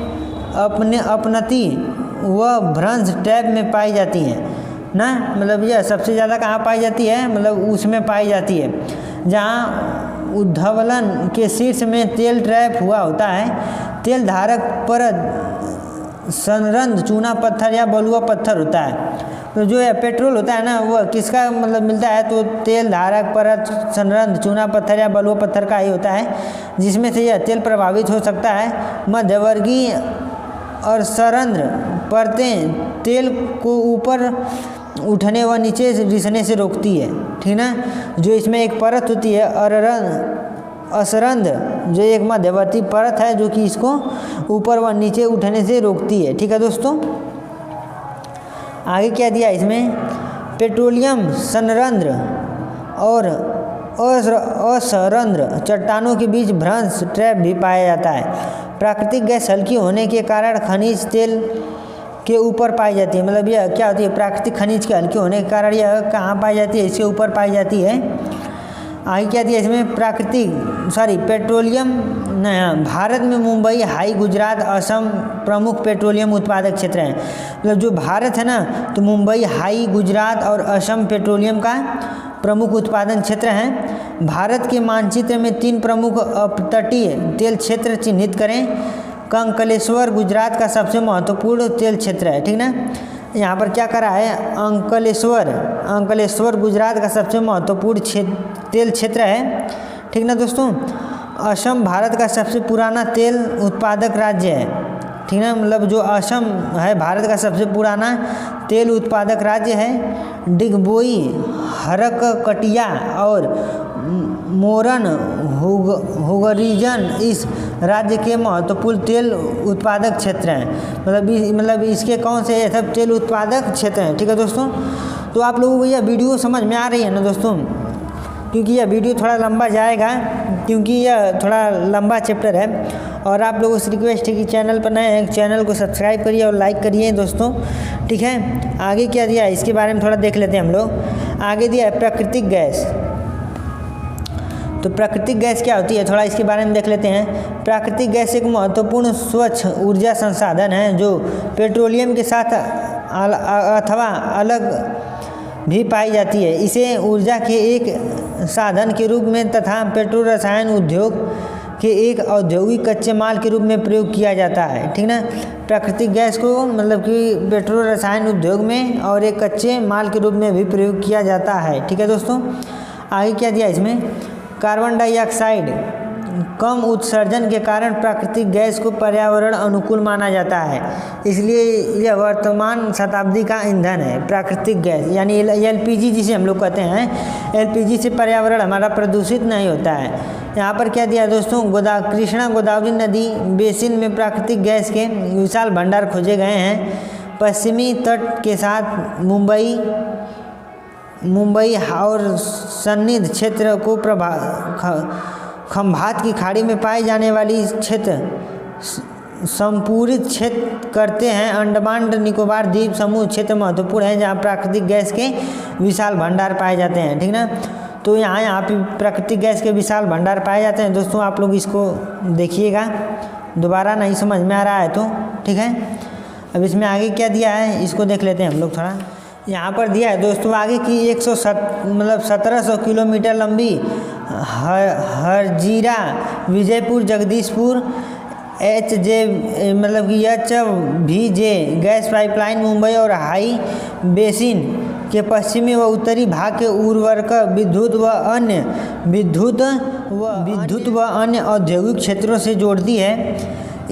अपनति व भ्रंश टैप में पाई जाती है ना, मतलब यह सबसे ज़्यादा कहाँ पाई जाती है, मतलब उसमें पाई जाती है जहाँ उद्धवलन के शीर्ष में तेल ट्रैप हुआ होता है। तेल धारक परत संरंध्र चूना पत्थर या बलुआ पत्थर होता है। तो जो है पेट्रोल होता है ना, वह किसका मतलब मिलता है, तो तेल धारक परत संरंध्र चूना पत्थर या बलुआ पत्थर का ही होता है, जिसमें से यह तेल प्रभावित हो सकता है। मध्यवर्गीय और सरंध्र परतें तेल को ऊपर उठने व नीचे रिसने से रोकती है, ठीक ना। जो इसमें एक परत होती है असरंध्र, जो एक मध्यवर्ती परत है जो कि इसको ऊपर व नीचे उठने से रोकती है, ठीक है दोस्तों। आगे क्या दिया इसमें, पेट्रोलियम संरंध्र और असरंध्र चट्टानों के बीच भ्रंश ट्रैप भी पाया जाता है। प्राकृतिक गैस हल्की होने के कारण खनिज तेल के ऊपर पाई जाती है, मतलब यह क्या होती है, प्राकृतिक खनिज के हल्के होने के कारण यह कहाँ पाई जाती है, इसके ऊपर पाई जाती है। आगे क्या दिया इसमें, पेट्रोलियम भारत में मुंबई, हाई, गुजरात, असम प्रमुख पेट्रोलियम उत्पादक क्षेत्र हैं। मतलब जो भारत है ना, तो मुंबई, हाई, गुजरात और असम पेट्रोलियम का प्रमुख उत्पादन क्षेत्र हैं। भारत के मानचित्र में 3 प्रमुख अपतटीय तेल क्षेत्र चिन्हित करें। कंकलेश्वर गुजरात का सबसे महत्वपूर्ण तेल क्षेत्र है, ठीक ना। यहाँ पर क्या करा है, अंकलेश्वर गुजरात का सबसे महत्वपूर्ण तेल क्षेत्र है, ठीक ना दोस्तों। असम भारत का सबसे पुराना तेल उत्पादक राज्य है, ठीक ना। मतलब जो असम है भारत का सबसे पुराना तेल उत्पादक राज्य है। डिगबोई, हरककटिया और मोरन हुगरीजन इस राज्य के महत्वपूर्ण तेल उत्पादक क्षेत्र हैं। मतलब इसके कौन से सब तेल उत्पादक क्षेत्र हैं, ठीक है दोस्तों। तो आप लोगों को यह वीडियो समझ में आ रही है ना दोस्तों, क्योंकि यह वीडियो थोड़ा लंबा जाएगा, क्योंकि यह थोड़ा लंबा चैप्टर है। और आप लोगों से रिक्वेस्ट है कि चैनल पर नए हैं, चैनल को सब्सक्राइब करिए और लाइक करिए दोस्तों, ठीक है। आगे क्या दिया है इसके बारे में थोड़ा देख लेते हैं हम लोग। आगे दिया है प्राकृतिक गैस। तो प्राकृतिक गैस क्या होती है, थोड़ा इसके बारे में देख लेते हैं। प्राकृतिक गैस एक महत्वपूर्ण स्वच्छ ऊर्जा संसाधन है जो पेट्रोलियम के साथ अथवा अलग भी पाई जाती है। इसे ऊर्जा के एक साधन के रूप में तथा पेट्रोल रसायन उद्योग के एक औद्योगिक कच्चे माल के रूप में प्रयोग किया जाता है, ठीक ना। प्राकृतिक गैस को मतलब कि पेट्रोल रसायन उद्योग में और एक कच्चे माल के रूप में भी प्रयोग किया जाता है, ठीक है दोस्तों। आगे क्या दिया इसमें, कार्बन डाइऑक्साइड कम उत्सर्जन के कारण प्राकृतिक गैस को पर्यावरण अनुकूल माना जाता है, इसलिए यह वर्तमान शताब्दी का ईंधन है। प्राकृतिक गैस यानी एलपीजी जिसे हम लोग कहते हैं, एलपीजी से पर्यावरण हमारा प्रदूषित नहीं होता है। यहाँ पर क्या दिया दोस्तों, कृष्णा गोदावरी नदी बेसिन में प्राकृतिक गैस के विशाल भंडार खोजे गए हैं। पश्चिमी तट के साथ मुंबई और सन्निध क्षेत्र को खंभात की खाड़ी में पाई जाने वाली क्षेत्र संपूरित क्षेत्र करते हैं। अंडमान निकोबार द्वीप समूह क्षेत्र महत्वपूर्ण है जहाँ प्राकृतिक गैस के विशाल भंडार पाए जाते हैं, ठीक ना। तो यहाँ पे प्राकृतिक गैस के विशाल भंडार पाए जाते हैं। दोस्तों आप लोग इसको देखिएगा, दोबारा नहीं समझ में आ रहा है तो ठीक है। अब इसमें आगे क्या दिया है इसको देख लेते हैं हम लोग थोड़ा। यहाँ पर दिया है दोस्तों आगे की 1700 किलोमीटर लंबी Hazira Vijaypur Jagdishpur HVJ gas pipeline Mumbai और हाई बेसिन के पश्चिमी व उत्तरी भाग के उर्वरक विद्युत व अन्य औद्योगिक क्षेत्रों से जोड़ती है।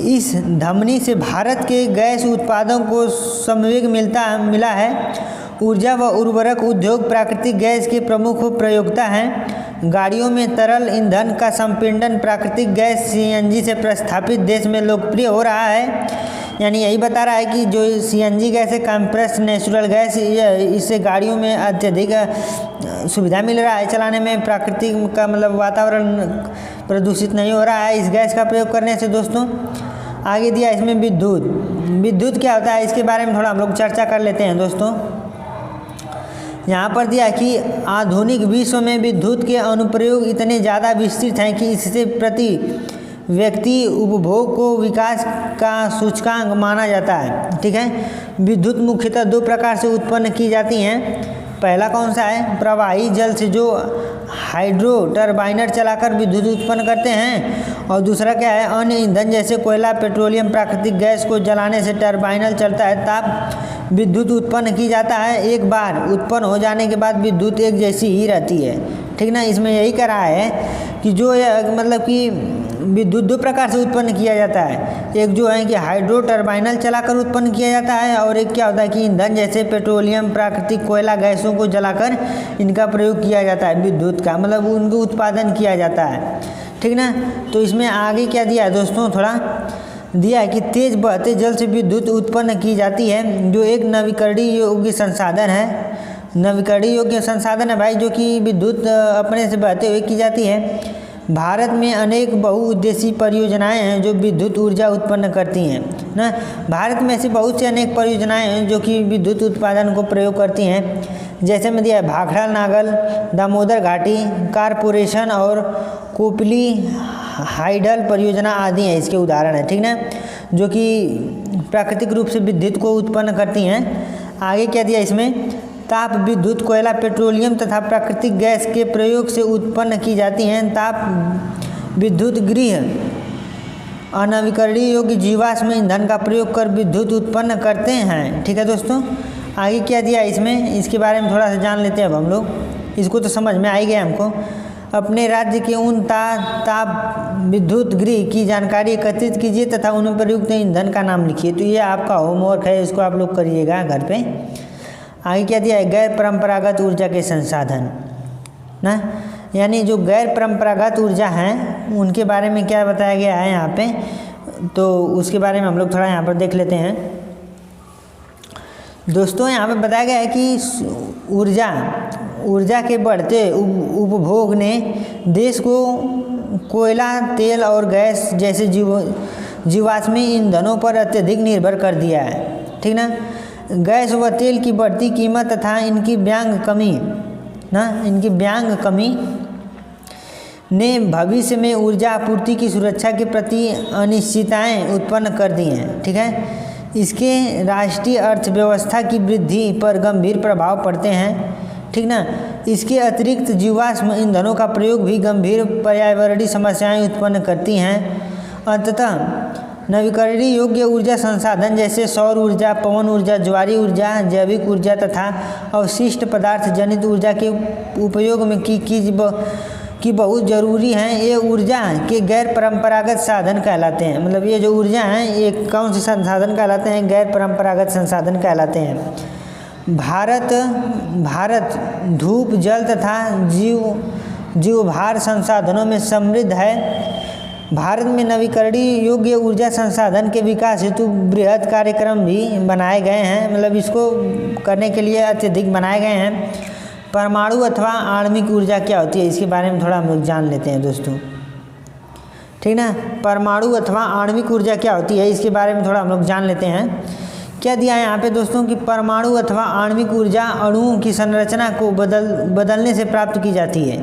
इस धमनी से भारत के गैस उत्पादों को संवेग मिला है। ऊर्जा व उर्वरक उद्योग प्राकृतिक गैस के प्रमुख प्रयोक्ता हैं। गाड़ियों में तरल ईंधन का संपीड़न प्राकृतिक गैस CNG से प्रस्थापित देश में लोकप्रिय हो रहा है। यानी यही बता रहा है कि जो CNG गैस है, कंप्रेस्ड नेचुरल गैस, इससे गाड़ियों में अत्यधिक सुविधा मिल रहा है चलाने में। प्राकृतिक का मतलब वातावरण प्रदूषित नहीं हो रहा है इस गैस का प्रयोग करने से। दोस्तों आगे दिया इसमें विद्युत क्या होता है इसके बारे में थोड़ा हम लोग चर्चा कर लेते हैं। दोस्तों यहाँ पर दिया कि आधुनिक विश्व में विद्युत के अनुप्रयोग इतने ज़्यादा विस्तृत हैं कि इससे प्रति व्यक्ति उपभोग को विकास का सूचकांक माना जाता है, ठीक है। विद्युत मुख्यतः 2 प्रकार से उत्पन्न की जाती हैं। पहला कौन सा है, प्रवाही जल से जो हाइड्रो टर्बाइनर चलाकर विद्युत उत्पन्न करते हैं। और दूसरा क्या है, अन्य ईंधन जैसे कोयला, पेट्रोलियम, प्राकृतिक गैस को जलाने से टर्बाइनर चलता है, ताप विद्युत उत्पन्न की जाता है। एक बार उत्पन्न हो जाने के बाद विद्युत एक जैसी ही रहती है, ठीक ना। इसमें यही कह रहा है कि जो मतलब कि विद्युत 2 प्रकार से उत्पन्न किया जाता है। एक जो है कि हाइड्रो टर्बाइनल चलाकर उत्पन्न किया जाता है, और एक क्या होता है कि ईंधन जैसे पेट्रोलियम, प्राकृतिक कोयला गैसों को जलाकर इनका प्रयोग किया जाता है, विद्युत का मतलब उनको उत्पादन किया जाता है, ठीक ना। तो इसमें आगे क्या दिया है दोस्तों, थोड़ा दिया है कि तेज बहते जल से विद्युत उत्पन्न की जाती है, जो एक नवीकरणीय योग्य संसाधन है। नवीकरणीय योग्य संसाधन है भाई, जो कि विद्युत अपने से बहते हुए की जाती है। भारत में अनेक बहुउद्देशीय परियोजनाएं हैं जो विद्युत ऊर्जा उत्पन्न करती हैं ना। भारत में ऐसी बहुत सी अनेक परियोजनाएं हैं जो कि विद्युत उत्पादन को प्रयोग करती हैं। जैसे में दिया है भाखड़ा नागल, दामोदर घाटी कारपोरेशन और कोपली हाइडल परियोजना आदि हैं, इसके उदाहरण हैं, ठीक ना, जो कि प्राकृतिक रूप से विद्युत को उत्पन्न करती हैं। आगे क्या दिया इसमें, ताप विद्युत कोयला, पेट्रोलियम तथा प्राकृतिक गैस के प्रयोग से उत्पन्न की जाती हैं। ताप विद्युत गृह अनवीकरणीय योग्य जीवाश्म ईंधन का प्रयोग कर विद्युत उत्पन्न करते हैं, ठीक है दोस्तों। आगे क्या दिया इसमें, इसके बारे में थोड़ा सा जान लेते हैं अब हम लोग। इसको तो समझ में आ ही गया हमको। अपने राज्य के उन ताप विद्युत गृह की जानकारी एकत्रित कीजिए तथा उनमें प्रयुक्त ईंधन का नाम लिखिए। तो ये आपका होमवर्क है, इसको आप लोग करिएगा घर पे। आगे क्या दिया है, गैर परंपरागत ऊर्जा के संसाधन ना, यानी जो गैर परंपरागत ऊर्जा हैं उनके बारे में क्या बताया गया है यहाँ पे, तो उसके बारे में हम लोग थोड़ा यहाँ पर देख लेते हैं। दोस्तों यहाँ पे बताया गया है कि ऊर्जा के बढ़ते उपभोग ने देश को कोयला, तेल और गैस जैसे जीवाश्मी ईंधनों पर अत्यधिक निर्भर कर दिया है, ठीक ना। गैस व तेल की बढ़ती कीमत तथा इनकी व्यांग कमी ने भविष्य में ऊर्जा आपूर्ति की सुरक्षा के प्रति अनिश्चितताएं उत्पन्न कर दी हैं, ठीक है। इसके राष्ट्रीय अर्थव्यवस्था की वृद्धि पर गंभीर प्रभाव पड़ते हैं, ठीक ना। इसके अतिरिक्त जीवाश्म ईंधनों का प्रयोग भी गंभीर पर्यावरणीय समस्याएं उत्पन्न करती हैं। अंततः नवीकरणीय योग्य ऊर्जा संसाधन जैसे सौर ऊर्जा, पवन ऊर्जा, ज्वारीय ऊर्जा, जैविक ऊर्जा तथा अवशिष्ट पदार्थ जनित ऊर्जा के उपयोग में की कि बहुत ज़रूरी हैं। ये ऊर्जा के गैर परंपरागत साधन कहलाते हैं। मतलब ये जो ऊर्जा हैं ये कौन से संसाधन कहलाते हैं? गैर परंपरागत संसाधन कहलाते हैं। भारत धूप, जल तथा जीवभार संसाधनों में समृद्ध है। भारत में नवीकरणीय योग्य ऊर्जा संसाधन के विकास हेतु बृहद कार्यक्रम भी बनाए गए हैं। मतलब इसको करने के लिए अत्यधिक बनाए गए हैं। परमाणु अथवा आणविक ऊर्जा क्या होती है, इसके बारे में थोड़ा हम लोग जान लेते हैं दोस्तों, ठीक ना। परमाणु अथवा आणविक ऊर्जा क्या होती है, इसके बारे में थोड़ा हम लोग जान लेते हैं। क्या दिया है यहाँ पे दोस्तों कि परमाणु अथवा आणविक ऊर्जा अणुओं की संरचना को बदलने से प्राप्त की जाती है,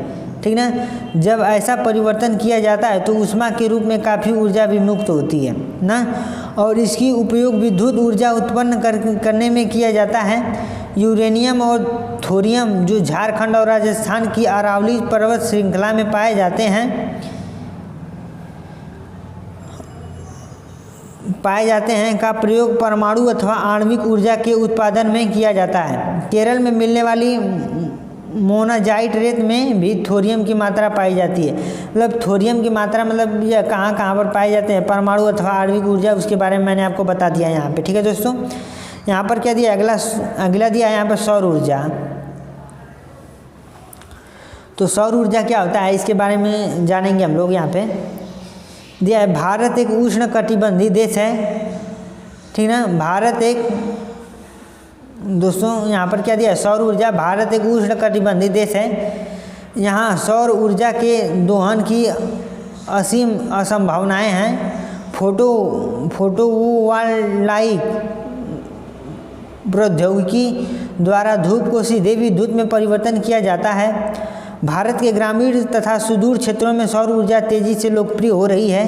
ठीक ना। जब ऐसा परिवर्तन किया जाता है तो ऊष्मा के रूप में काफ़ी ऊर्जा भी मुक्त होती है ना, और इसकी उपयोग विद्युत ऊर्जा उत्पन्न करने में किया जाता है। यूरेनियम और थोरियम जो झारखंड और राजस्थान की अरावली पर्वत श्रृंखला में पाए जाते हैं का प्रयोग परमाणु अथवा आणविक ऊर्जा के उत्पादन में किया जाता है। केरल में मिलने वाली मोनाजाइट रेत में भी थोरियम की मात्रा पाई जाती है। मतलब थोरियम की मात्रा मतलब यह कहाँ पर पाए जाते हैं? परमाणु अथवा आणविक ऊर्जा, उसके बारे में मैंने आपको बता दिया यहाँ पे, ठीक है दोस्तों। यहाँ पर क्या दिया? अगला दिया है यहाँ पर सौर ऊर्जा। तो सौर ऊर्जा क्या होता है इसके बारे में जानेंगे हम लोग। यहाँ पे दिया है भारत एक उष्ण कटिबंधीय देश है, ठीक ना। भारत एक दोस्तों यहाँ पर क्या दिया है? सौर ऊर्जा। भारत एक उष्ण कटिबंधीय देश है। यहाँ सौर ऊर्जा के दोहन की असीम असंभावनाएं हैं। फोटोवोल्टाइक प्रौद्योगिकी द्वारा धूप को सीधे विद्युत में परिवर्तन किया जाता है। भारत के ग्रामीण तथा सुदूर क्षेत्रों में सौर ऊर्जा तेजी से लोकप्रिय हो रही है।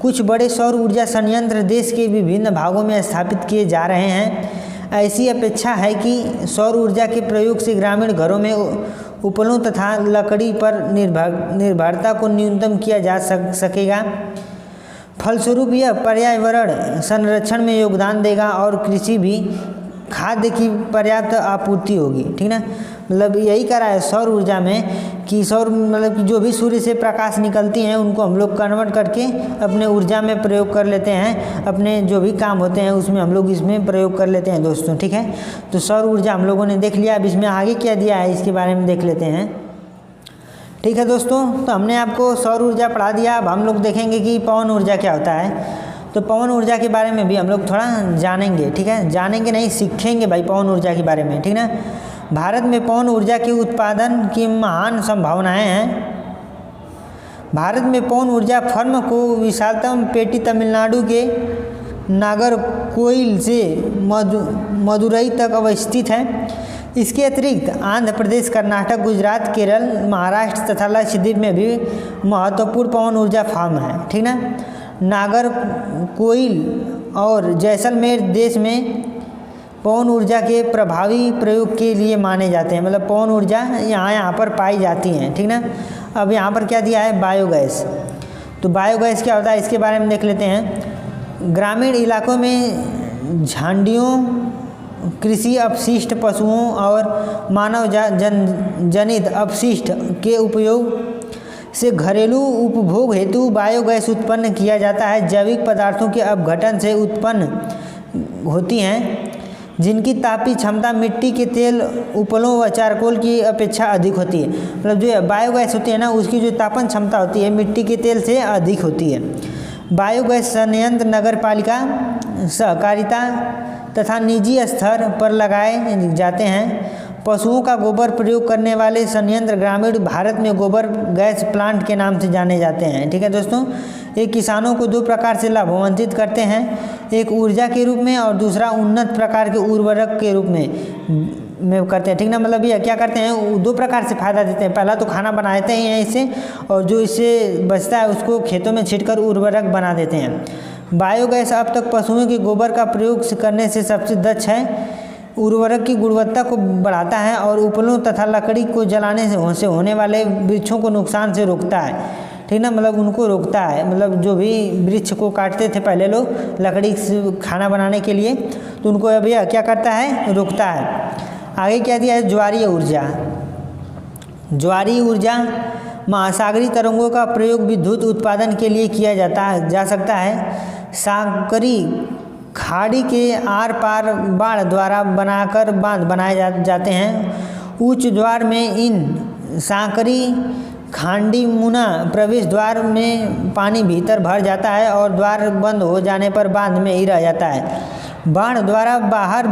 कुछ बड़े सौर ऊर्जा संयंत्र देश के विभिन्न भागों में स्थापित किए जा रहे हैं। ऐसी अपेक्षा है कि सौर ऊर्जा के प्रयोग से ग्रामीण घरों में उपलों तथा लकड़ी पर निर्भरता को न्यूनतम किया जा सकेगा। फलस्वरूप यह पर्यावरण संरक्षण में योगदान देगा और कृषि भी खाद्य की पर्याप्त आपूर्ति होगी, ठीक ना। मतलब यही करा है सौर ऊर्जा में कि सौर मतलब कि जो भी सूर्य से प्रकाश निकलती हैं उनको हम लोग कन्वर्ट करके अपने ऊर्जा में प्रयोग कर लेते हैं। अपने जो भी काम होते हैं उसमें हम लोग इसमें प्रयोग कर लेते हैं दोस्तों, ठीक है। तो सौर ऊर्जा हम लोगों ने देख लिया। अब इसमें आगे क्या दिया है इसके बारे में देख लेते हैं, ठीक है दोस्तों। तो हमने आपको सौर ऊर्जा पढ़ा दिया। अब हम लोग देखेंगे कि पवन ऊर्जा क्या होता है। तो पवन ऊर्जा के बारे में भी हम लोग थोड़ा जानेंगे, ठीक है। जानेंगे नहीं, सीखेंगे भाई पवन ऊर्जा के बारे में, ठीक ना। भारत में पवन ऊर्जा के उत्पादन की महान संभावनाएं हैं। भारत में पवन ऊर्जा फर्म को विशालतम पेटी तमिलनाडु के नागरकोइल से मदुरई तक अवस्थित है। इसके अतिरिक्त आंध्र प्रदेश, कर्नाटक, गुजरात, केरल, महाराष्ट्र तथा लक्षद्वीप में भी महत्वपूर्ण पवन ऊर्जा फार्म है, ठीक ना। नागरकोइल और जैसलमेर देश में पवन ऊर्जा के प्रभावी प्रयोग के लिए माने जाते हैं। मतलब पवन ऊर्जा यहाँ पर पाई जाती हैं, ठीक ना। अब यहाँ पर क्या दिया है? बायोगैस। तो बायोगैस क्या होता है इसके बारे में देख लेते हैं। ग्रामीण इलाकों में झाड़ियों, कृषि अपशिष्ट, पशुओं और मानव जनित अपशिष्ट के उपयोग से घरेलू उपभोग हेतु बायोगैस उत्पन्न किया जाता है। जैविक पदार्थों के अपघटन से उत्पन्न होती हैं जिनकी तापीय क्षमता मिट्टी के तेल, उपलों व चारकोल की अपेक्षा अधिक होती है। मतलब जो बायोगैस होती है ना उसकी जो तापन क्षमता होती है मिट्टी के तेल से अधिक होती है। बायोगैस संयंत्र नगरपालिका, सहकारिता तथा निजी स्तर पर लगाए जाते हैं। पशुओं का गोबर प्रयोग करने वाले संयंत्र ग्रामीण भारत में गोबर गैस प्लांट के नाम से जाने जाते हैं, ठीक है दोस्तों। ये किसानों को दो प्रकार से लाभान्वित करते हैं, एक ऊर्जा के रूप में और दूसरा उन्नत प्रकार के उर्वरक के रूप में करते हैं, ठीक ना। मतलब ये क्या करते हैं, दो प्रकार से फ़ायदा देते हैं। पहला तो खाना बनाते हैं इससे, और जो इससे बचता है उसको खेतों में छींटकर उर्वरक बना देते हैं। बायोगैस अब तक पशुओं के गोबर का प्रयोग करने से सबसे दक्ष है। उर्वरक की गुणवत्ता को बढ़ाता है और उपलों तथा लकड़ी को जलाने से होने वाले वृक्षों को नुकसान से रोकता है, ठीक ना। मतलब उनको रोकता है। मतलब जो भी वृक्ष को काटते थे पहले लोग लकड़ी से खाना बनाने के लिए, तो उनको अभी क्या करता है? रोकता है। आगे क्या दिया है? ज्वारीय ऊर्जा। ज्वारीय ऊर्जा महासागरीय तरंगों का प्रयोग विद्युत उत्पादन के लिए किया जा सकता है। सागरी खाड़ी के आर पार बाढ़ द्वारा बनाकर बांध बनाए जाते हैं। उच्च ज्वार में इन सागरी खांडी मुना प्रवेश द्वार में पानी भीतर भर जाता है और द्वार बंद हो जाने पर बांध में ही रह जाता है। बाढ़ द्वारा बाहर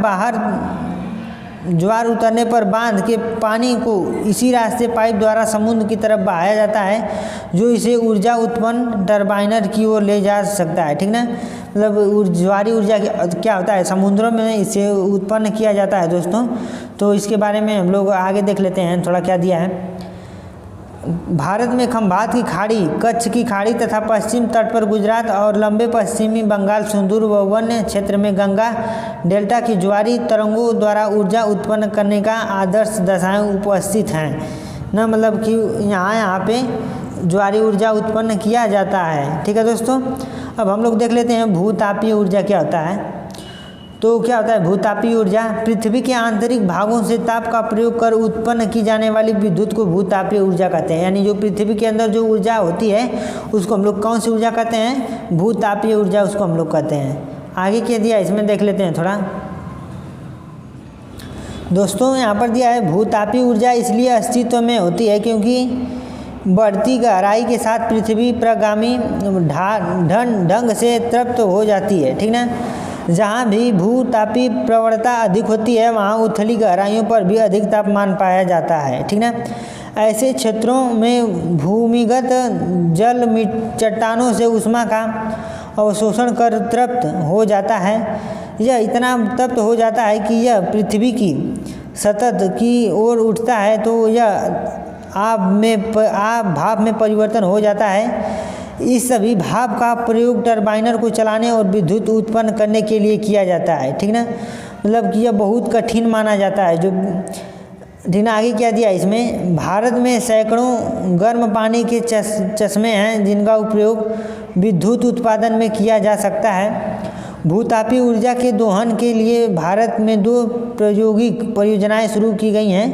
ज्वार उतरने पर बांध के पानी को इसी रास्ते पाइप द्वारा समुद्र की तरफ बहाया जाता है, जो इसे ऊर्जा उत्पन्न टरबाइनर की ओर ले जा सकता है। ठीक ना, मतलब ज्वारीय ऊर्जा क्या होता है, समुद्रों में इसे उत्पन्न किया जाता है दोस्तों। तो इसके बारे में हम लोग आगे देख लेते हैं थोड़ा क्या दिया है। भारत में खंभात की खाड़ी, कच्छ की खाड़ी तथा पश्चिम तट पर गुजरात और लंबे पश्चिमी बंगाल सुदूर व वन्य क्षेत्र में गंगा डेल्टा की ज्वारीय तरंगों द्वारा ऊर्जा उत्पन्न करने का आदर्श दशाएं उपस्थित हैं ना, मतलब कि यहाँ पे ज्वारीय ऊर्जा उत्पन्न किया जाता है। ठीक है दोस्तों, अब हम लोग देख लेते हैं भूतापीय ऊर्जा क्या होता है। तो क्या होता है भूतापीय ऊर्जा? पृथ्वी के आंतरिक भागों से ताप का प्रयोग कर उत्पन्न की जाने वाली विद्युत को भूतापीय ऊर्जा कहते हैं। यानी जो पृथ्वी के अंदर जो ऊर्जा होती है उसको हम लोग कौन सी ऊर्जा कहते हैं? भूतापीय ऊर्जा उसको हम लोग कहते हैं। आगे क्या दिया इसमें देख लेते हैं थोड़ा दोस्तों। यहाँ पर दिया है भूतापीय ऊर्जा इसलिए अस्तित्व में होती है क्योंकि बढ़ती गहराई के साथ पृथ्वी प्रगामी ढंग से तृप्त हो जाती है। ठीक ना, जहाँ भी भूतापीय प्रवणता अधिक होती है वहाँ उथली गहराइयों पर भी अधिक तापमान पाया जाता है। ठीक ना, ऐसे क्षेत्रों में भूमिगत जल चट्टानों से ऊष्मा का अवशोषण कर तृप्त हो जाता है। यह इतना तृप्त हो जाता है कि यह पृथ्वी की सतह की ओर उठता है तो यह भाप में परिवर्तन हो जाता है। इस सभी भाप का प्रयोग टरबाइनर को चलाने और विद्युत उत्पन्न करने के लिए किया जाता है। ठीक ना, मतलब कि यह बहुत कठिन माना जाता है जो। ठीक ना, आगे क्या दिया इसमें? भारत में सैकड़ों गर्म पानी के चश्मे हैं जिनका उपयोग विद्युत उत्पादन में किया जा सकता है। भूतापीय ऊर्जा के दोहन के लिए भारत में 2 प्रायोगिक परियोजनाएं शुरू की गई हैं।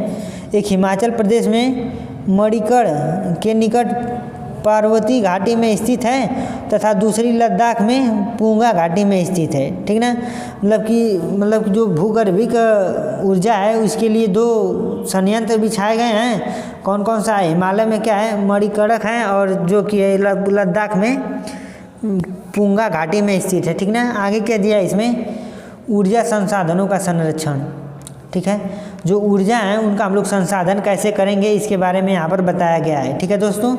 एक हिमाचल प्रदेश में मणिकर्ण के निकट पार्वती घाटी में स्थित है तथा दूसरी लद्दाख में पूंगा घाटी में स्थित है। ठीक ना, मतलब जो भूगर्भिक ऊर्जा है उसके लिए 2 संयंत्र बिछाए गए हैं। कौन कौन सा है? हिमालय में क्या है? मणिकर्ण है और जो कि है लद्दाख में पूंगा घाटी में स्थित है। ठीक ना, आगे क्या दिया इसमें? ऊर्जा संसाधनों का संरक्षण। ठीक है, जो ऊर्जा है उनका हम लोग संसाधन कैसे करेंगे इसके बारे में यहाँ पर बताया गया है। ठीक है दोस्तों,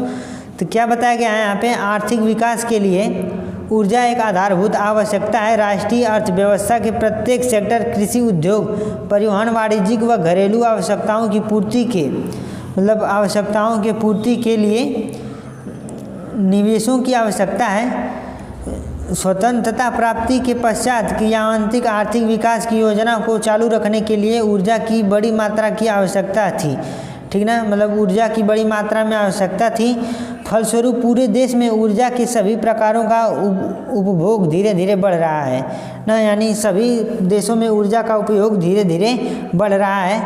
तो क्या बताया गया है यहाँ पे? आर्थिक विकास के लिए ऊर्जा एक आधारभूत आवश्यकता है। राष्ट्रीय अर्थव्यवस्था के प्रत्येक सेक्टर, कृषि, उद्योग, परिवहन, वाणिज्यिक व घरेलू आवश्यकताओं की पूर्ति के लिए निवेशों की आवश्यकता है। स्वतंत्रता प्राप्ति के पश्चात क्रियान्वित आर्थिक विकास की योजना को चालू रखने के लिए ऊर्जा की बड़ी मात्रा की आवश्यकता थी। ठीक ना, मतलब ऊर्जा की बड़ी मात्रा में आवश्यकता थी। फलस्वरूप पूरे देश में ऊर्जा के सभी प्रकारों का उपभोग धीरे धीरे बढ़ रहा है ना, यानी सभी देशों में ऊर्जा का उपयोग धीरे धीरे बढ़ रहा है।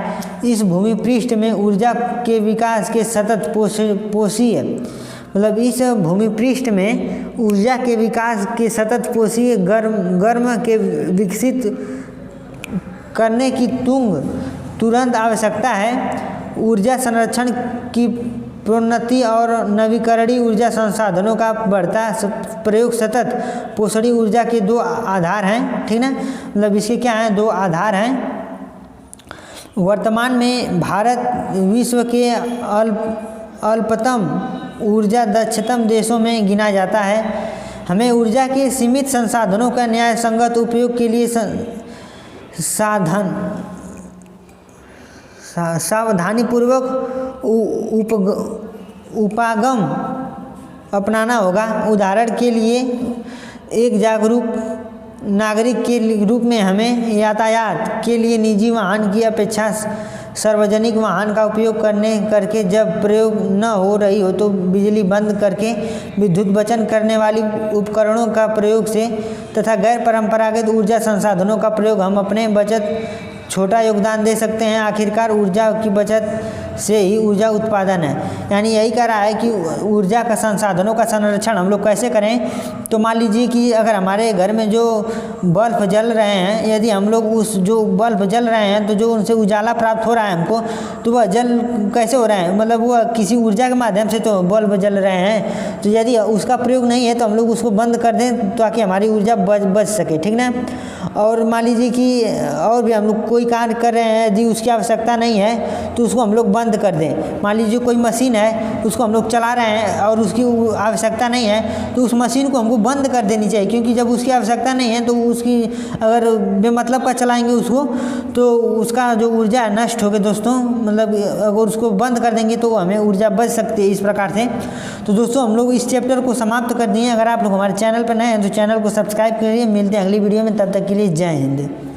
इस भूमि पृष्ठ में ऊर्जा के विकास के सतत पोषीय मतलब इस भूमि पृष्ठ में ऊर्जा के विकास के सतत पोषीय गर्म के विकसित करने की तुरंत आवश्यकता है। ऊर्जा संरक्षण की प्रोन्नति और नवीकरणीय ऊर्जा संसाधनों का बढ़ता प्रयोग सतत पोषणीय ऊर्जा के 2 आधार हैं। ठीक ना, मतलब इसके क्या हैं? 2 आधार हैं। वर्तमान में भारत विश्व के अल्पतम ऊर्जा दक्षतम देशों में गिना जाता है। हमें ऊर्जा के सीमित संसाधनों का न्याय संगत उपयोग के लिए सावधानीपूर्वक उपागम अपनाना होगा। उदाहरण के लिए एक जागरूक नागरिक के रूप में हमें यातायात के लिए निजी वाहन की अपेक्षा सार्वजनिक वाहन का उपयोग करके जब प्रयोग न हो रही हो तो बिजली बंद करके विद्युत बचत करने वाली उपकरणों का प्रयोग से तथा गैर परंपरागत ऊर्जा संसाधनों का प्रयोग हम अपने बचत छोटा योगदान दे सकते हैं। आखिरकार ऊर्जा की बचत से ही ऊर्जा उत्पादन है। यानी यही कह रहा है कि ऊर्जा का संसाधनों का संरक्षण हम लोग कैसे करें। तो मान लीजिए कि अगर हमारे घर में जो बल्ब जल रहे हैं, यदि हम लोग उस जो बल्ब जल रहे हैं तो जो उनसे उजाला प्राप्त हो रहा है हमको, तो वह जल कैसे हो रहा है, मतलब वह किसी ऊर्जा के माध्यम से तो बल्ब जल रहे हैं। तो यदि उसका प्रयोग नहीं है तो हम लोग उसको बंद कर दें ताकि हमारी ऊर्जा बच सके, ठीक ना। और मान लीजिए कि और भी हम लोग कोई कार्य कर रहे हैं, यदि उसकी आवश्यकता नहीं है तो उसको हम लोग बंद कर दें। मान लीजिए कोई मशीन है, उसको हम लोग चला रहे हैं और उसकी आवश्यकता नहीं है तो उस मशीन को हमको बंद कर देनी चाहिए, क्योंकि जब उसकी आवश्यकता नहीं है तो उसकी अगर बेमतलब का चलाएंगे उसको तो उसका जो ऊर्जा है नष्ट हो गई दोस्तों। मतलब अगर उसको बंद कर देंगे तो हमें ऊर्जा बच सकती है इस प्रकार से। तो दोस्तों हम लोग इस चैप्टर को समाप्त कर दिए। अगर आप लोग हमारे चैनल पर नए हैं तो चैनल को सब्सक्राइब करिए। मिलते हैं अगली वीडियो में, तब तक के लिए जय हिंद।